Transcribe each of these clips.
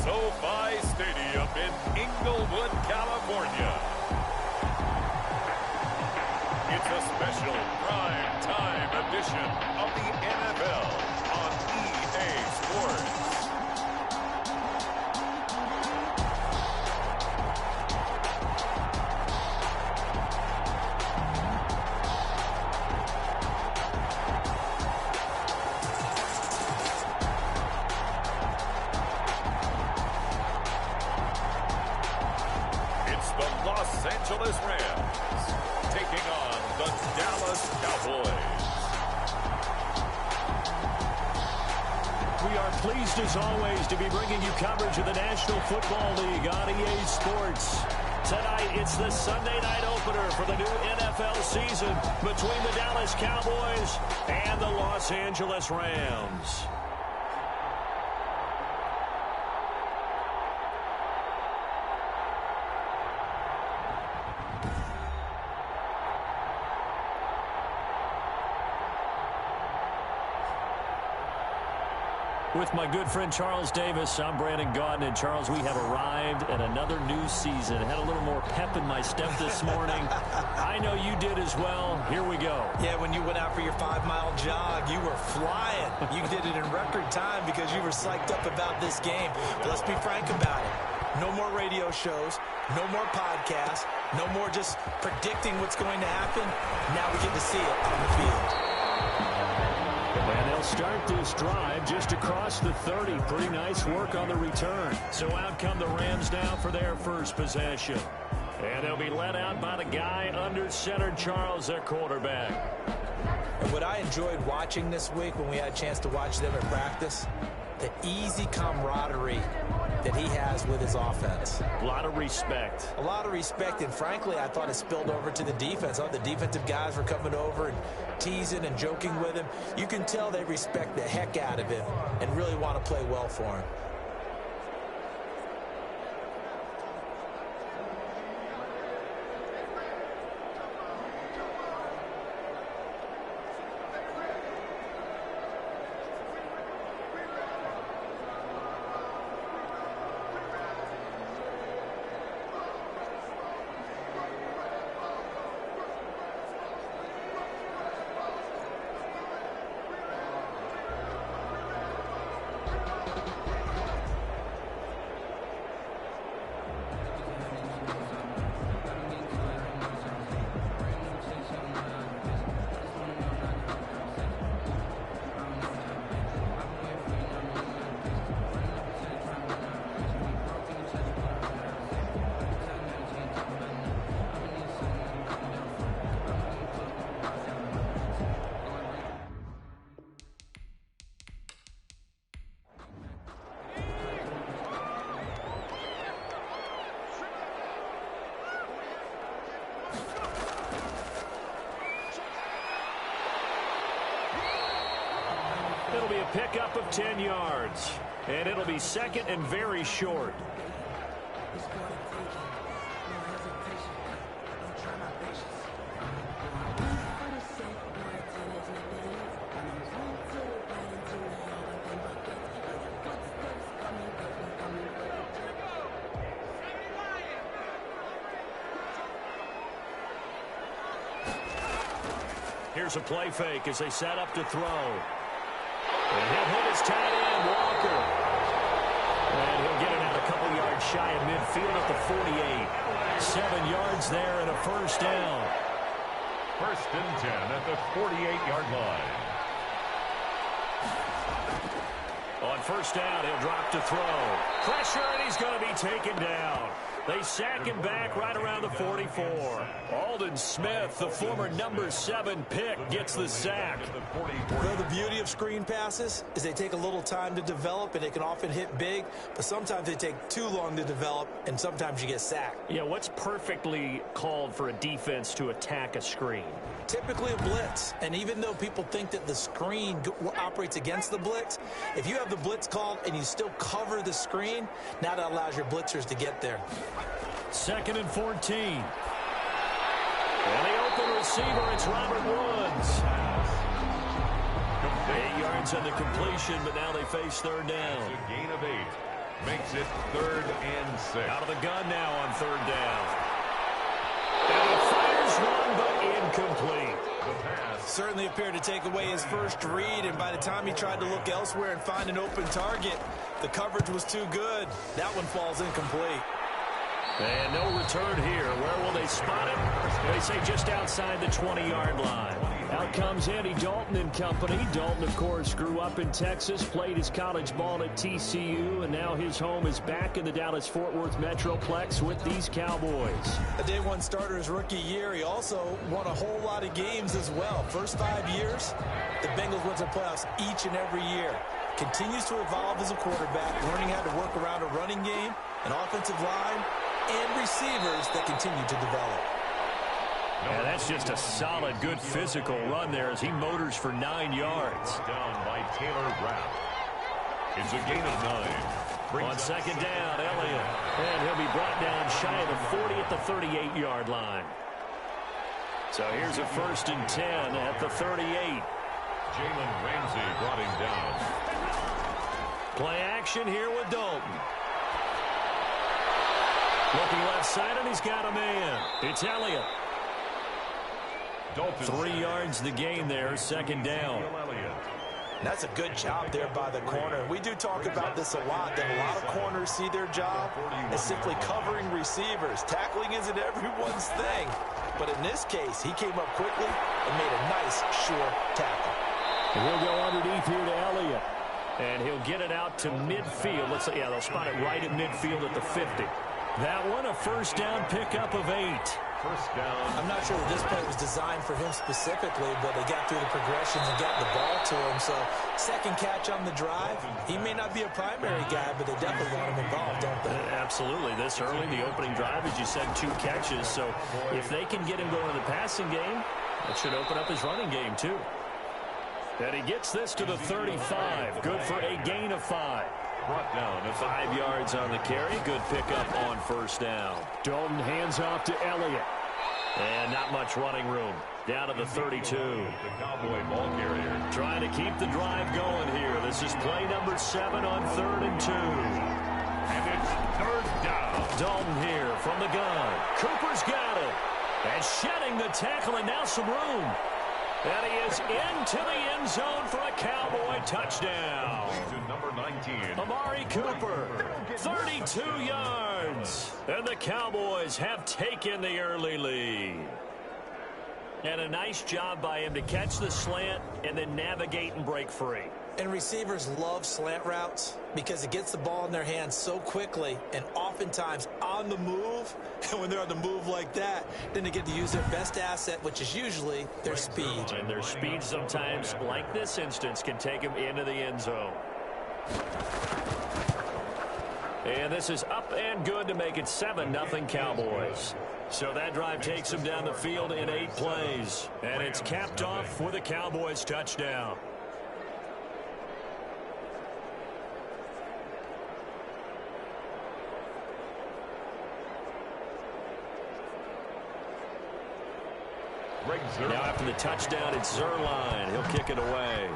SoFi Stadium in Inglewood, California. It's a special prime time edition of the NFL on EA Sports. Los Angeles Rams taking on the Dallas Cowboys. We are pleased as always to be bringing you coverage of the National Football League on EA Sports. Tonight it's the Sunday night opener for the new NFL season between the Dallas Cowboys and the Los Angeles Rams. With my good friend Charles Davis, I'm Brandon Gaudin. And Charles, we have arrived at another new season. Had a little more pep in my step this morning. I know you did as well. Here we go. Yeah, when you went out for your 5-mile jog, you were flying. You did it in record time because you were psyched up about this game. But let's be frank about it. No more radio shows, no more podcasts, no more just predicting what's going to happen. Now we get to see it on the field. And they'll start this drive just across the 30. Pretty nice work on the return. So out come the Rams now for their first possession. And they'll be led out by the guy under center, Charles, their quarterback. And what I enjoyed watching this week when we had a chance to watch them at practice, the easy camaraderie that he has with his offense. A lot of respect. A lot of respect, and frankly, I thought it spilled over to the defense. I thought the defensive guys were coming over and teasing and joking with him. You can tell they respect the heck out of him and really want to play well for him. It'll be a pickup of 10 yards. And it'll be second and very short. Here's a play fake as they set up to throw. And he'll hit his tight end, Walker. And he'll get it out a couple yards shy of midfield at the 48. 7 yards there and a first down. First and 10 at the 48-yard line. On first down, he'll drop to throw. Pressure, and he's going to be taken down. They sack him back right around the 44. Aldon Smith, the former number 7 pick, gets the sack. Well, the beauty of screen passes is they take a little time to develop, and they can often hit big, but sometimes they take too long to develop, and sometimes you get sacked. Yeah, what's perfectly called for a defense to attack a screen? Typically a blitz, and even though people think that the screen operates against the blitz, if you have the blitz called and you still cover the screen, now that allows your blitzers to get there. Second and 14. And the open receiver, it's Robert Woods. 8 yards on the completion, but now they face third down. It's a gain of 8. Makes it 3rd and 6. Out of the gun now on 3rd down. And he fires one, but incomplete. The pass. Certainly appeared to take away his first read, and by the time he tried to look elsewhere and find an open target, the coverage was too good. That one falls incomplete. And no return here. Where will they spot him? They say just outside the 20-yard line. Out comes Andy Dalton and company. Dalton, of course, grew up in Texas, played his college ball at TCU, and now his home is back in the Dallas-Fort Worth Metroplex with these Cowboys. A day one starter his rookie year. He also won a whole lot of games as well. First 5 years, the Bengals went to the playoffs each and every year. Continues to evolve as a quarterback, learning how to work around a running game, an offensive line, and receivers that continue to develop. And that's just a solid, good physical run there as he motors for 9 yards. Down by Taylor Rapp. It's a gain of 9. On 2nd down, Elliott. And he'll be brought down shy of the 40 at the 38-yard line. So here's a 1st and 10 at the 38. Jalen Ramsey brought him down. Play action here with Dalton. Looking left side, and he's got a man. It's Elliott. Dalton. 3 yards the gain there, 2nd down. That's a good job there by the corner. We do talk about this a lot, that a lot of corners see their job as simply covering receivers. Tackling isn't everyone's thing. But in this case, he came up quickly and made a nice, sure tackle. And he'll go underneath here to Elliott. And he'll get it out to midfield. Let's say, yeah, they'll spot it right at midfield at the 50. That one, a 1st down pickup of 8. 1st down. I'm not sure that this play was designed for him specifically, but they got through the progressions and got the ball to him. So, 2nd catch on the drive. He may not be a primary guy, but they definitely want him involved, don't they? Absolutely. This early, the opening drive, as you said, 2 catches. So, if they can get him going in the passing game, that should open up his running game, too. And he gets this to the 35. Good for a gain of 5. Brought down at 5 yards on the carry. Good pickup on 1st down. Dalton hands off to Elliott. And not much running room. Down to the 32. the Cowboy ball carrier. Trying to keep the drive going here. This is play number 7 on 3rd and 2. And it's 3rd down. Dalton here from the gun. Cooper's got it. And shedding the tackle, and now some room. And he is into the end zone for a Cowboy touchdown. To number 19. Amari Cooper, 32 yards. And the Cowboys have taken the early lead. And a nice job by him to catch the slant and then navigate and break free. And receivers love slant routes because it gets the ball in their hands so quickly and oftentimes on the move. And when they're on the move like that, then they get to use their best asset, which is usually their speed. And their speed sometimes, like this instance, can take them into the end zone. And this is up and good to make it 7-0 Cowboys. So that drive takes them down the field in 8 plays. And it's capped off with a Cowboys touchdown. Now after the touchdown, it's Zerline. He'll kick it away.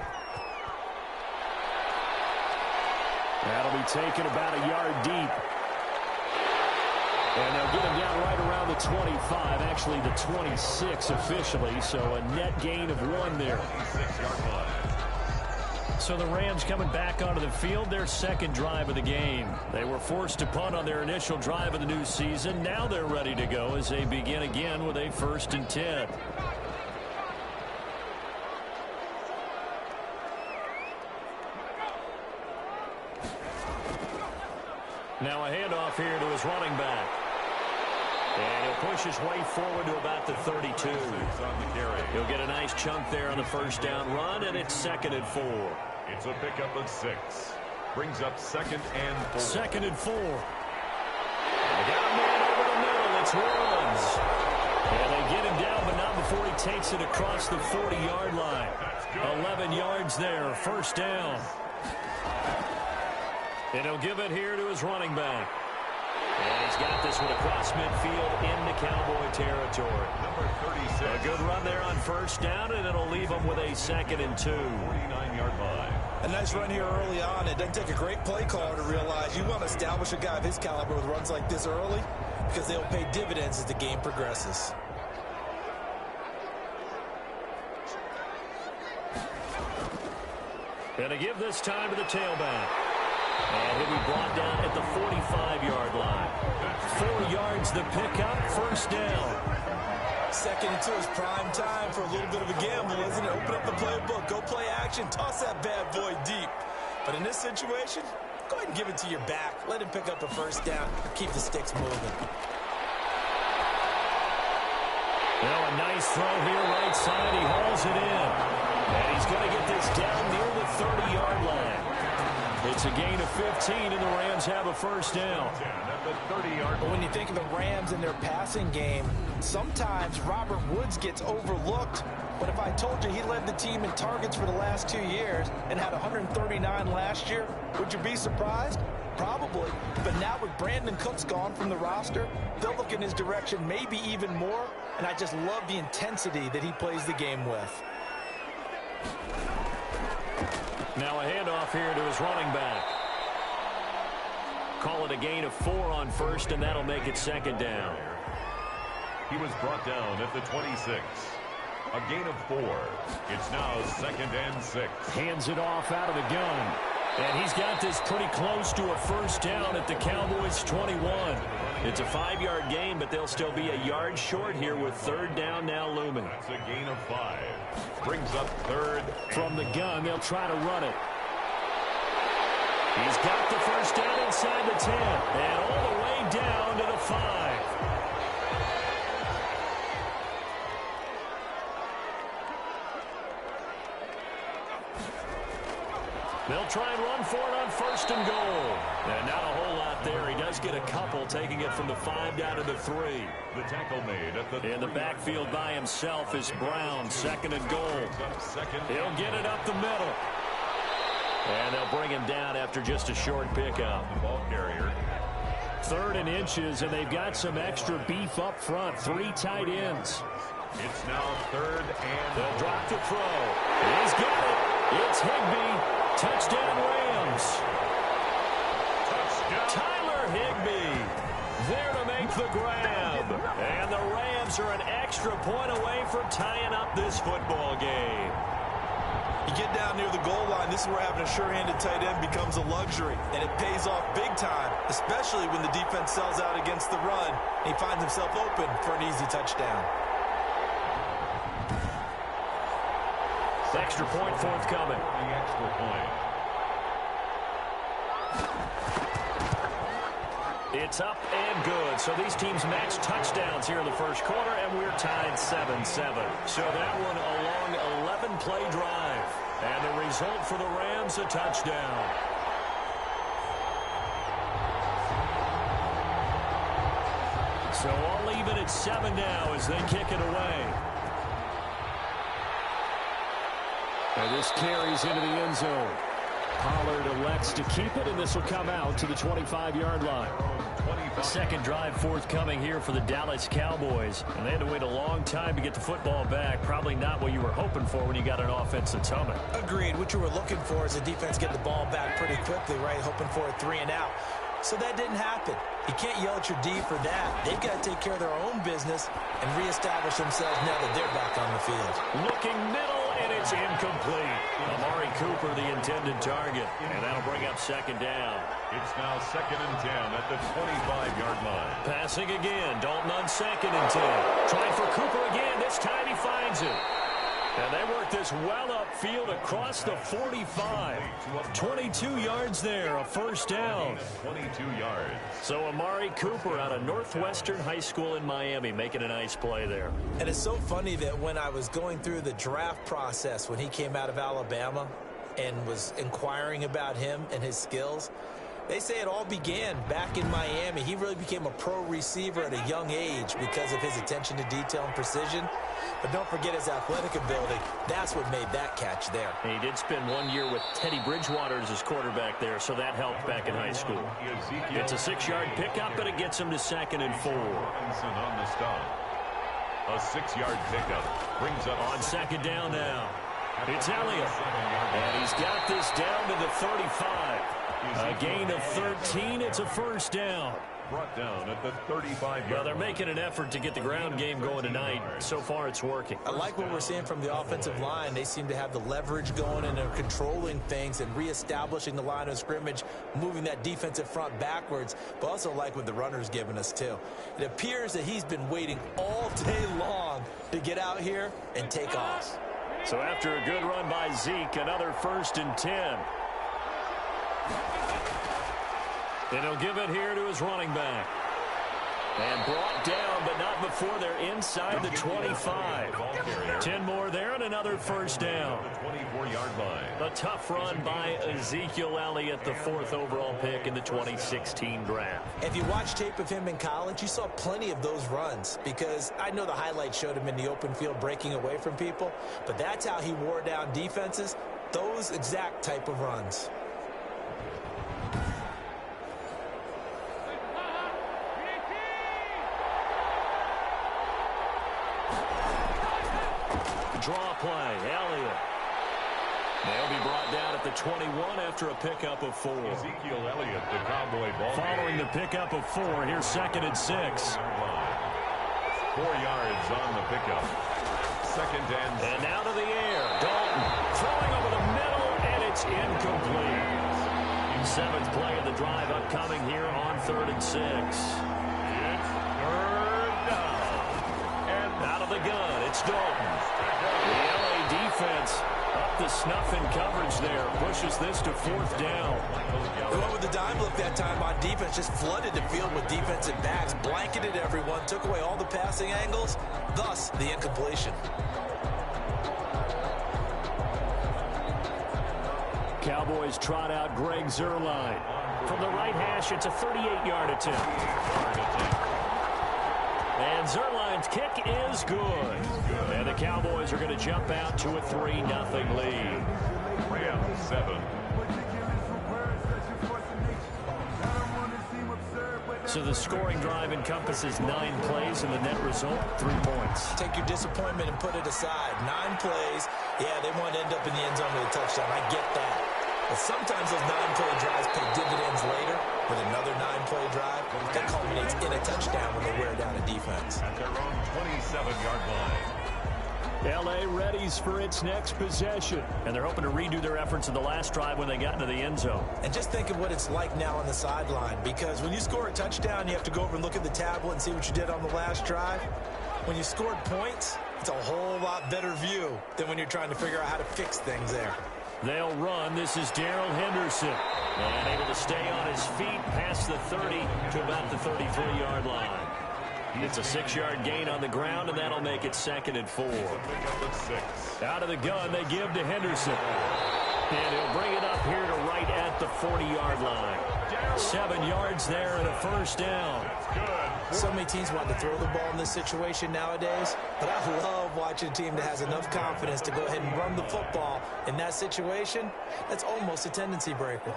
That'll be taken about a yard deep. And they'll get him down right around the 25, actually the 26 officially, so a net gain of 1 there. 26-yard line. So the Rams coming back onto the field, their 2nd drive of the game. They were forced to punt on their initial drive of the new season. Now they're ready to go as they begin again with a 1st and 10. Now a handoff here to his running back. And he'll push his way forward to about the 32. He'll get a nice chunk there on the 1st down run, and it's 2nd and 4. It's a pickup of 6. Brings up 2nd and 4. 2nd and 4. They got a man over the middle. It's Runs. And they get him down, but not before he takes it across the 40-yard line. 11 yards there, 1st down. And he'll give it here to his running back. And he's got this one across midfield into Cowboy territory. Number 36. A good run there on first down, and it'll leave him with a 2nd and 2. 49-yard line. A nice run here early on. It doesn't take a great play caller to realize you want to establish a guy of his caliber with runs like this early because they'll pay dividends as the game progresses. Going to give this time to the tailback. And he'll be brought down at the 45-yard line. 4 yards the pickup, first down. 2nd and 2 is prime time for a little bit of a gamble, isn't it? Open up the playbook, go play action, toss that bad boy deep. But in this situation, go ahead and give it to your back. Let him pick up a first down. Keep the sticks moving. Well, a nice throw here right side. He hauls it in. And he's going to get this down near the 30-yard line. It's a gain of 15, and the Rams have a first down. But when you think of the Rams and their passing game, sometimes Robert Woods gets overlooked. But if I told you he led the team in targets for the last 2 years and had 139 last year, would you be surprised? Probably. But now with Brandon Cooks gone from the roster, they'll look in his direction maybe even more. And I just love the intensity that he plays the game with. Now a handoff here to his running back. Call it a gain of 4 on first, and that'll make it 2nd down. He was brought down at the 26. A gain of 4. It's now 2nd and 6. Hands it off out of the gun. And he's got this pretty close to a first down at the Cowboys' 21. It's a 5-yard gain, but they'll still be a yard short here with 3rd down now looming. That's a gain of 5. Brings up 3rd. From the gun, they'll try to run it. He's got the first down inside the 10. And all the way down to the 5. They'll try and run for it on 1st and goal. And not a whole lot there. He does get a couple, taking it from the 5 down to the 3. The tackle made at the in the backfield by himself is Brown, 2nd and goal. He'll get it up the middle. And they'll bring him down after just a short pickup. The ball carrier. 3rd and inches, and they've got some extra beef up front. 3 tight ends. It's now 3rd and they'll drop the throw. He's got it. It's Higbee. Touchdown Rams. Touchdown. Tyler Higbee there to make the grab. And the Rams are an extra point away from tying up this football game. You get down near the goal line, this is where having a sure-handed tight end becomes a luxury. And it pays off big time, especially when the defense sells out against the run. And he finds himself open for an easy touchdown. Extra point forthcoming. The extra point. It's up and good. So these teams match touchdowns here in the first quarter, and we're tied 7-7. So that one a long 11-play drive. And the result for the Rams, a touchdown. So all even at 7 now as they kick it away. And this carries into the end zone. Pollard elects to keep it, and this will come out to the 25-yard line. Second drive forthcoming here for the Dallas Cowboys. And they had to wait a long time to get the football back. Probably not what you were hoping for when you got an offense that's humming. Agreed. What you were looking for is the defense get the ball back pretty quickly, right? Hoping for a 3 and out. So that didn't happen. You can't yell at your D for that. They've got to take care of their own business and reestablish themselves now that they're back on the field. Looking middle, and it's incomplete. Amari Cooper, the intended target. And that'll bring up 2nd down. It's now 2nd and 10 at the 25-yard line. Passing again. Dalton on 2nd and 10. Trying for Cooper again. This time he finds it. And they work this well upfield across the 45. 22 yards there, a first down. 22 yards. So Amari Cooper out of Northwestern High School in Miami making a nice play there. And it's so funny that when I was going through the draft process when he came out of Alabama and was inquiring about him and his skills, They say it all began back in Miami. He really became a pro receiver at a young age because of his attention to detail and precision. But don't forget his athletic ability. That's what made that catch there. And he did spend 1 year with Teddy Bridgewater as his quarterback there, so that helped back in high school. It's a 6-yard pickup, but it gets him to 2nd and 4. On the stop. A 6-yard pickup brings up on 2nd down now. It's Elliott. And he's got this down to the 35. A gain of 13. It's a 1st down. Brought down at the 35-yard. Well, they're making an effort to get the ground game going tonight. So far, it's working. I like what we're seeing from the offensive line. They seem to have the leverage going, and they're controlling things and reestablishing the line of scrimmage, moving that defensive front backwards, but also like what the runner's giving us, too. It appears that he's been waiting all day long to get out here and take off. So after a good run by Zeke, another 1st and 10. And he'll give it here to his running back. And brought down, but not before they're inside the 25. 10 more there and another 1st down. The 24-yard line. A tough run by Ezekiel Elliott, the 4th overall pick in the 2016 draft. If you watch tape of him in college, you saw plenty of those runs, because I know the highlights showed him in the open field breaking away from people, but that's how he wore down defenses, those exact type of runs. Draw play, Elliott. They'll be brought down at the 21 after a pickup of 4. Ezekiel Elliott, the Cowboy ball. Following the pickup of 4, here's 2nd and 6. 4 yards on the pickup. 2nd and now to the air. Dalton throwing over the middle, and it's incomplete. 7th play of the drive upcoming here on 3rd and 6. It's 3rd down. And out of the gun, it's Dalton. The LA defense up the snuff in coverage there. Pushes this to 4th down. They went with the dime look that time on defense. Just flooded the field with defensive backs. Blanketed everyone. Took away all the passing angles. Thus, the incompletion. Cowboys trot out Greg Zuerlein. From the right hash, it's a 38-yard attempt. And Zuerlein's kick is good. And the Cowboys are going to jump out to a 3-0 lead. Rams 7. So the scoring drive encompasses 9 plays, and the net result, 3 points. Take your disappointment and put it aside. 9 plays. Yeah, they want to end up in the end zone with a touchdown. I get that. But sometimes those 9-play drives pay dividends later with another 9-play drive that culminates in a touchdown when they wear down a defense. At their own 27-yard line. L.A. readies for its next possession. And they're hoping to redo their efforts in the last drive when they got into the end zone. And just think of what it's like now on the sideline, because when you score a touchdown, you have to go over and look at the tablet and see what you did on the last drive. When you scored points, it's a whole lot better view than when you're trying to figure out how to fix things there. They'll run. This is Darrell Henderson. And able to stay on his feet past the 30 to about the 33-yard line. It's a 6-yard gain on the ground, and that'll make it 2nd and 4. Out of the gun, they give to Henderson. And he'll bring it up here to right at the 40-yard line. 7 yards there and a 1st down. So many teams want to throw the ball in this situation nowadays, but I love watching a team that has enough confidence to go ahead and run the football in that situation. That's almost a tendency breaker.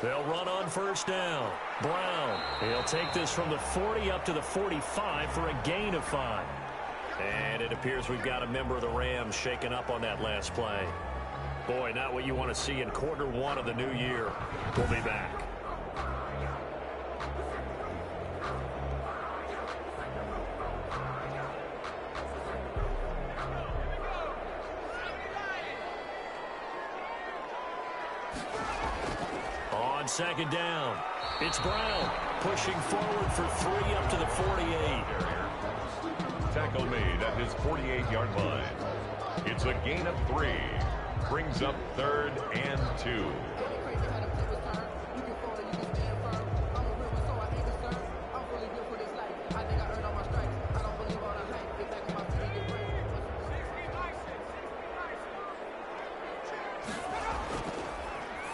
They'll run on 1st down. Brown, he'll take this from the 40 up to the 45 for a gain of 5. And it appears we've got a member of the Rams shaken up on that last play. Boy, not what you want to see in quarter 1 of the new year. We'll be back. On 2nd down, it's Brown pushing forward for 3 up to the 48. Tackle made at his 48-yard line. It's a gain of 3. Brings up 3rd and 2.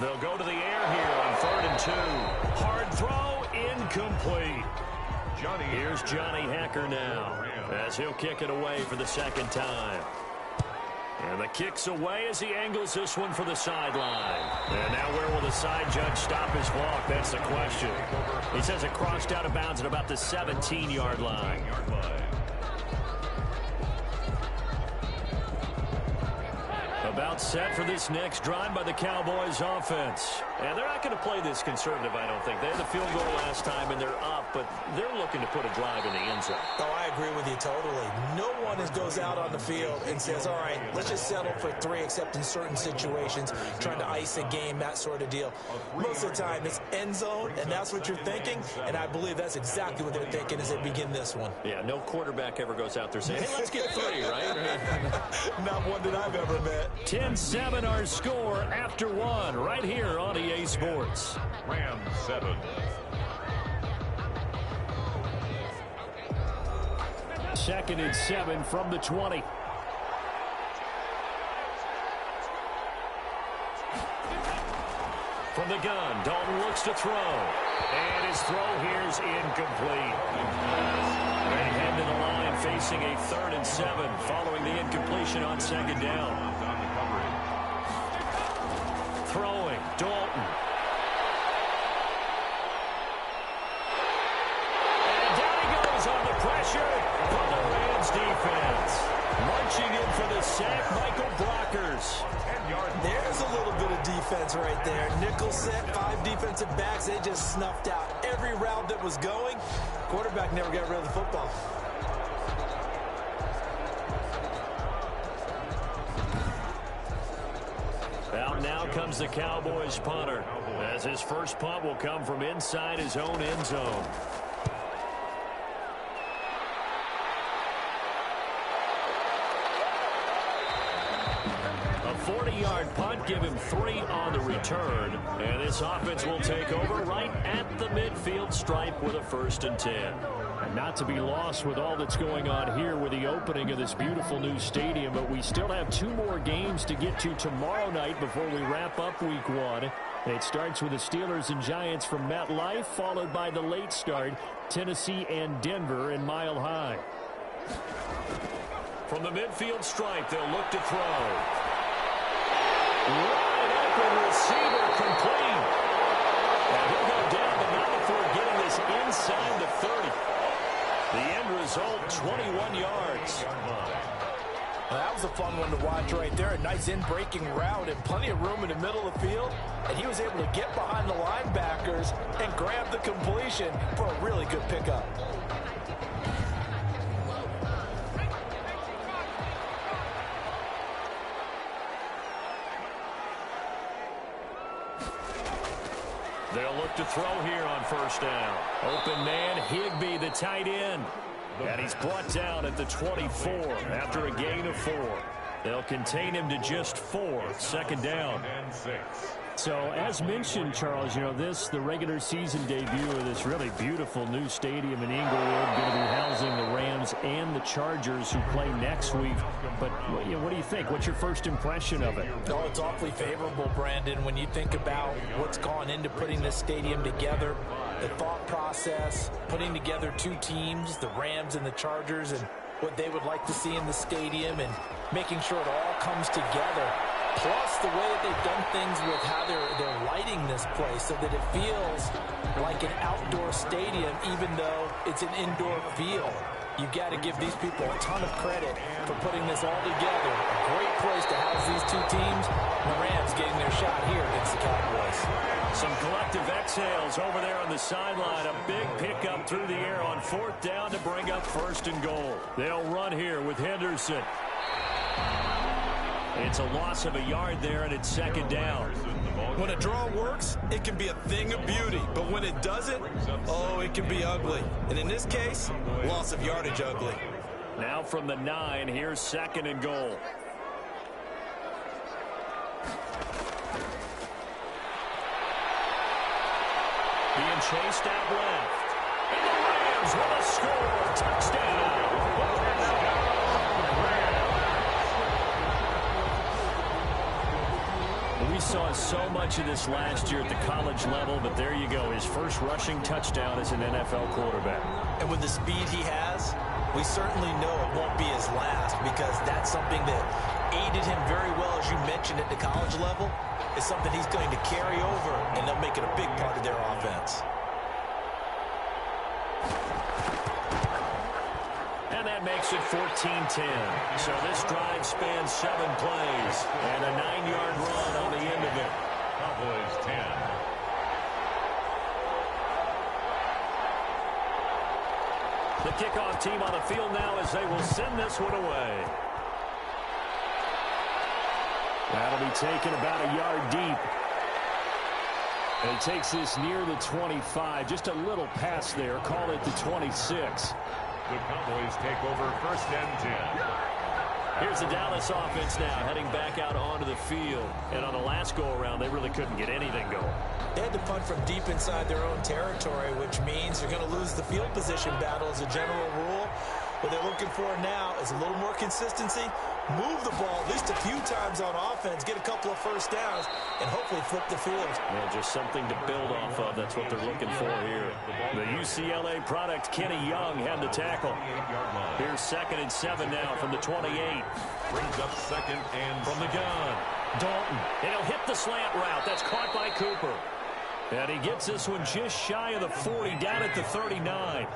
They'll go to the air here on 3rd and 2. Hard throw, incomplete. Here's Johnny Hacker now as he'll kick it away for the second time. And the kick's away as he angles this one for the sideline. And now where will the side judge stop his walk? That's the question. He says it crossed out of bounds at about the 17-yard line. About set for this next drive by the Cowboys offense. And they're not going to play this conservative, I don't think. They had the field goal last time, and they're up, but they're looking to put a drive in the end zone. Oh, I agree with you totally. No one goes out on the field and says, all right, let's just settle for 3, except in certain situations, trying to ice a game, that sort of deal. Most of the time, it's end zone, and that's what you're thinking, and I believe that's exactly what they're thinking as they begin this one. Yeah, no quarterback ever goes out there saying, hey, let's get 3, right? Not one that I've ever met. 10-7 our score after 1 right here on EA Sports. Rams 7. Second and 7 from the 20. From the gun, Dalton looks to throw. And his throw here is incomplete. They head to the line facing a 3rd and 7 following the incompletion on second down. Throwing, Dalton. And down he goes under pressure from the Rams defense. Marching in for the sack, Michael Brockers. There's a little bit of defense right there. Nickel set, 5 defensive backs. They just snuffed out every route that was going. Quarterback never got rid of the football. Out now comes the Cowboys punter, as his first punt will come from inside his own end zone. A 40-yard punt, give him 3 on the return, and this offense will take over right at the midfield stripe with a 1st and 10. And not to be lost with all that's going on here with the opening of this beautiful new stadium, but we still have 2 more games to get to tomorrow night before we wrap up week 1. It starts with the Steelers and Giants from MetLife, followed by the late start, Tennessee and Denver in Mile High. From the midfield stripe, they'll look to throw. Wide open receiver complete. And he'll go down, but not before getting this inside the 30. The end result, 21 yards. Well, that was a fun one to watch right there. A nice in-breaking route and plenty of room in the middle of the field. And he was able to get behind the linebackers and grab the completion for a really good pickup. They'll look to throw here on 1st down. Open man, Higbee, the tight end. And he's brought down at the 24 after a gain of 4. They'll contain him to just 4. 2nd down. So, as mentioned, Charles, you know, the regular season debut of this really beautiful new stadium in Inglewood, going to be housing the Rams and the Chargers who play next week. But, you know, what do you think? What's your first impression of it? Oh, it's awfully favorable, Brandon, when you think about what's gone into putting this stadium together, the thought process, putting together 2 teams, the Rams and the Chargers, and what they would like to see in the stadium, and making sure it all comes together. Plus, the way that they've done things with how they're lighting this place so that it feels like an outdoor stadium, even though it's an indoor field. You've got to give these people a ton of credit for putting this all together. A great place to house these 2 teams. The Rams getting their shot here against the Cowboys. Some collective exhales over there on the sideline. A big pickup through the air on 4th down to bring up 1st and goal. They'll run here with Henderson. It's a loss of a yard there, and it's 2nd down. When a draw works, it can be a thing of beauty. But when it doesn't, oh, it can be ugly. And in this case, loss of yardage ugly. Now from the 9, here's 2nd and goal. Being chased out left. And the Rams with a score. Touchdown. We saw so much of this last year at the college level, but there you go. His first rushing touchdown as an NFL quarterback. And with the speed he has, we certainly know it won't be his last, because that's something that aided him very well, as you mentioned, at the college level. It's something he's going to carry over, and they'll make it a big part of their offense. And that makes it 14-10. So this drive spans 7 plays and a 9-yard run on the end of it. Cowboys 10. The kickoff team on the field now as they will send this one away. That'll be taken about a yard deep. And he takes this near the 25. Just a little pass there. Call it the 26. The Cowboys take over 1st and 10. Here's the Dallas offense now heading back out onto the field. And on the last go-around, they really couldn't get anything going. They had to punt from deep inside their own territory, which means you're going to lose the field position battle as a general rule. What they're looking for now is a little more consistency, move the ball at least a few times on offense, get a couple of first downs, and hopefully flip the field. Yeah, just something to build off of. That's what they're looking for here. The UCLA product, Kenny Young, had the tackle. Here's 2nd and 7 now from the 28. Brings up 2nd and from the gun. Dalton, and he'll hit the slant route. That's caught by Cooper. And he gets this one just shy of the 40, down at the 39.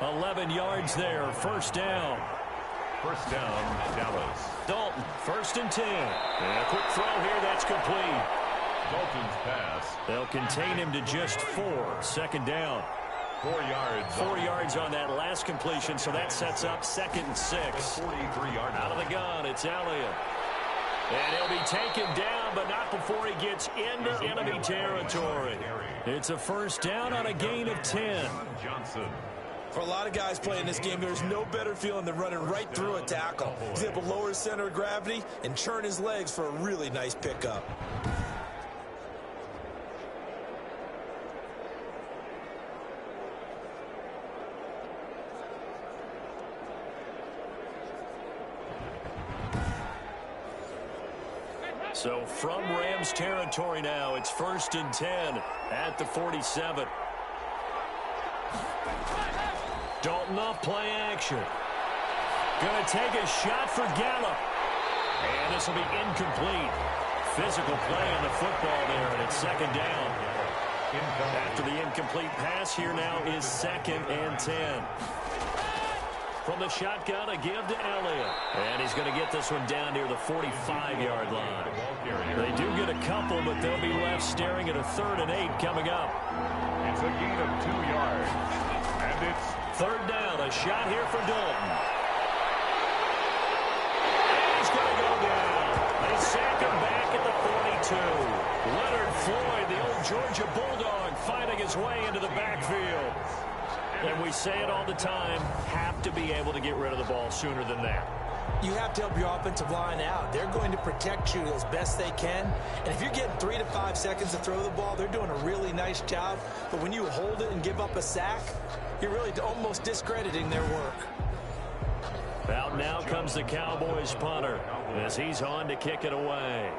11 yards there, 1st down. 1st down, Dallas. Dalton, 1st and 10. And a quick throw here, that's complete. Dalton's pass. They'll contain him to just 4. 2nd down. 4 yards. 4 yards on that last completion, so that sets up 2nd and 6. 43-yard out of the gun, it's Elliott. And he'll be taken down, but not before he gets into enemy territory. It's a 1st down on a gain of 10. Johnson. For a lot of guys playing this game, there's no better feeling than running right through a tackle. He's able to lower his center of gravity and churn his legs for a really nice pickup. So from Rams territory now, it's 1st and 10 at the 47. Dalton off play action. Going to take a shot for Gallup. And this will be incomplete. Physical play on the football there, and it's 2nd down. After the incomplete pass, here now is 2nd and 10. From the shotgun, a give to Elliott. And he's going to get this one down near the 45-yard line. They do get a couple, but they'll be left staring at a 3rd and 8 coming up. It's a gain of 2 yards. And it's 3rd down. A shot here for Dalton. And he's going to go down. They sack him back at the 42. Leonard Floyd, the old Georgia Bulldog, fighting his way into the backfield. And we say it all the time, have to be able to get rid of the ball sooner than that. You have to help your offensive line out. They're going to protect you as best they can. And if you're getting 3 to 5 seconds to throw the ball, they're doing a really nice job. But when you hold it and give up a sack, you're really almost discrediting their work. Out now comes the Cowboys punter as he's on to kick it away.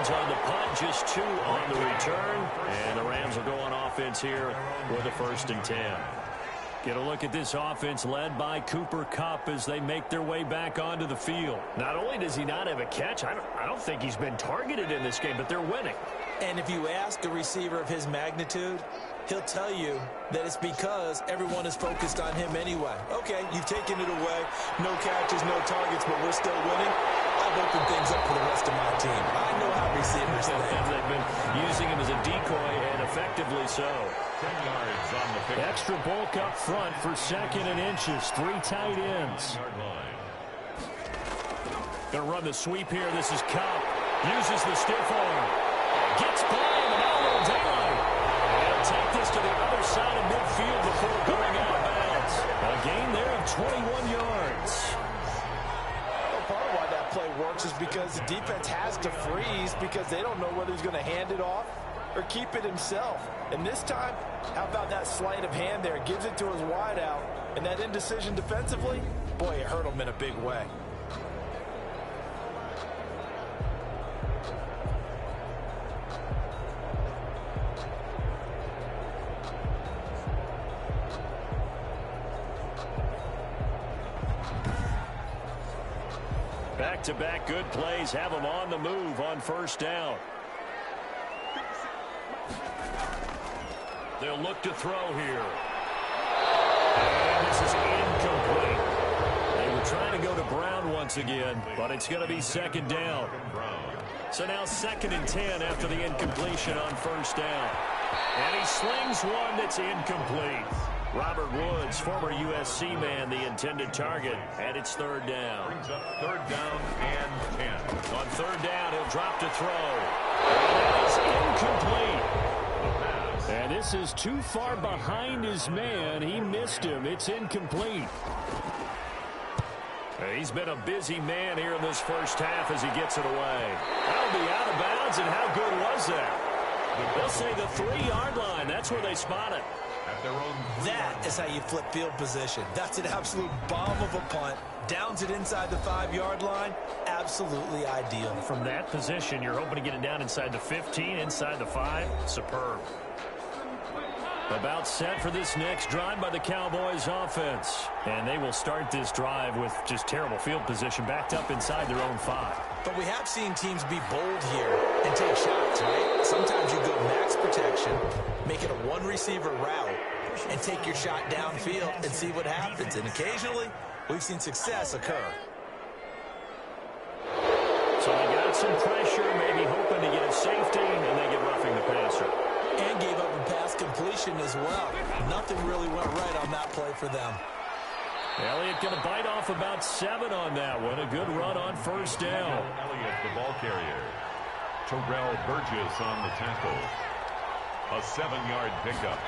On the punt, just 2 on the return, and the Rams will go on offense here with a 1st and 10. Get a look at this offense led by Cooper Kupp as they make their way back onto the field. Not only does he not have a catch, I don't think he's been targeted in this game, but they're winning. And if you ask a receiver of his magnitude, he'll tell you that it's because everyone is focused on him anyway. Okay, you've taken it away. No catches, no targets, but we're still winning. I've opened things up for the rest of my team. I know how receivers think. They've been using him as a decoy, and effectively so. 10 yards on the pick. Extra bulk up front for 2nd and inches. 3 tight ends. Going to run the sweep here. This is Kupp. Uses the stiff arm. Gets by him, and now a little daylight. And he'll take this to the other side of midfield before going out of bounds. A gain there of 21 yards. Part of why that play works is because the defense has to freeze because they don't know whether he's going to hand it off or keep it himself. And this time, how about that sleight of hand there? Gives it to his wideout. And that indecision defensively, boy, it hurt him in a big way. Back-to-back good plays have him on the move on first down. They'll look to throw here. And this is incomplete. They were trying to go to Brown once again, but it's going to be second down. So now 2nd and 10 after the incompletion on first down. And he slings one that's incomplete. Robert Woods, former USC man, the intended target, and it's 3rd down. Brings up 3rd down and 10. On 3rd down, he'll drop to throw. And that is incomplete. And this is too far behind his man. He missed him. It's incomplete. He's been a busy man here in this first half as he gets it away. That'll be out of bounds, and how good was that? They'll say the 3-yard line. That's where they spot it. That is how you flip field position. That's an absolute bomb of a punt. Downs it inside the 5-yard line. Absolutely ideal. From that position, you're hoping to get it down inside the 15, inside the 5. Superb. About set for this next drive by the Cowboys offense. And they will start this drive with just terrible field position backed up inside their own 5. But we have seen teams be bold here and take shots, right? Sometimes you go max protection, make it a one-receiver route, and take your shot downfield and see what happens. And occasionally, we've seen success occur. So they got some pressure, maybe hoping to get a safety, and they get roughing the passer. And gave up a pass completion as well. Nothing really went right on that play for them. Elliott going to bite off about 7 on that one. A good run on first down. Elliott, the ball carrier. Terrell Burgess on the tackle. A 7-yard pickup.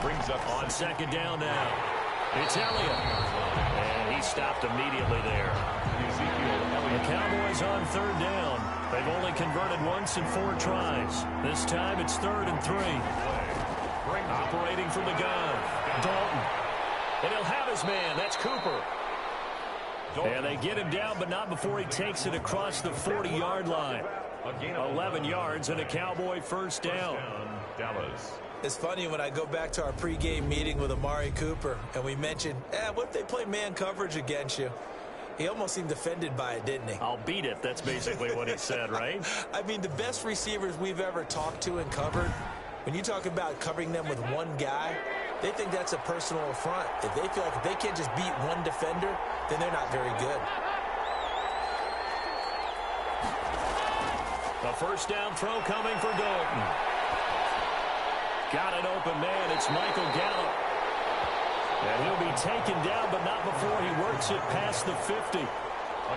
Brings up on 2nd down now. It's Elliott. And he stopped immediately there. The Cowboys on 3rd down. They've only converted once in 4 tries. This time it's 3rd and 3. Operating from the gun. Dalton. And he'll have his man. That's Cooper. And they get him down, but not before he takes it across the 40-yard line. 11 yards and a Cowboy first down. Dallas. It's funny when I go back to our pregame meeting with Amari Cooper, and we mentioned, what if they play man coverage against you? He almost seemed offended by it, didn't he? I'll beat it. That's basically what he said, right? I mean, the best receivers we've ever talked to and covered, when you talk about covering them with one guy, they think that's a personal affront. If they feel like if they can't just beat one defender, then they're not very good. The first down throw coming for Dalton. Got an open man. It's Michael Gallup. And he'll be taken down, but not before he works it past the 50.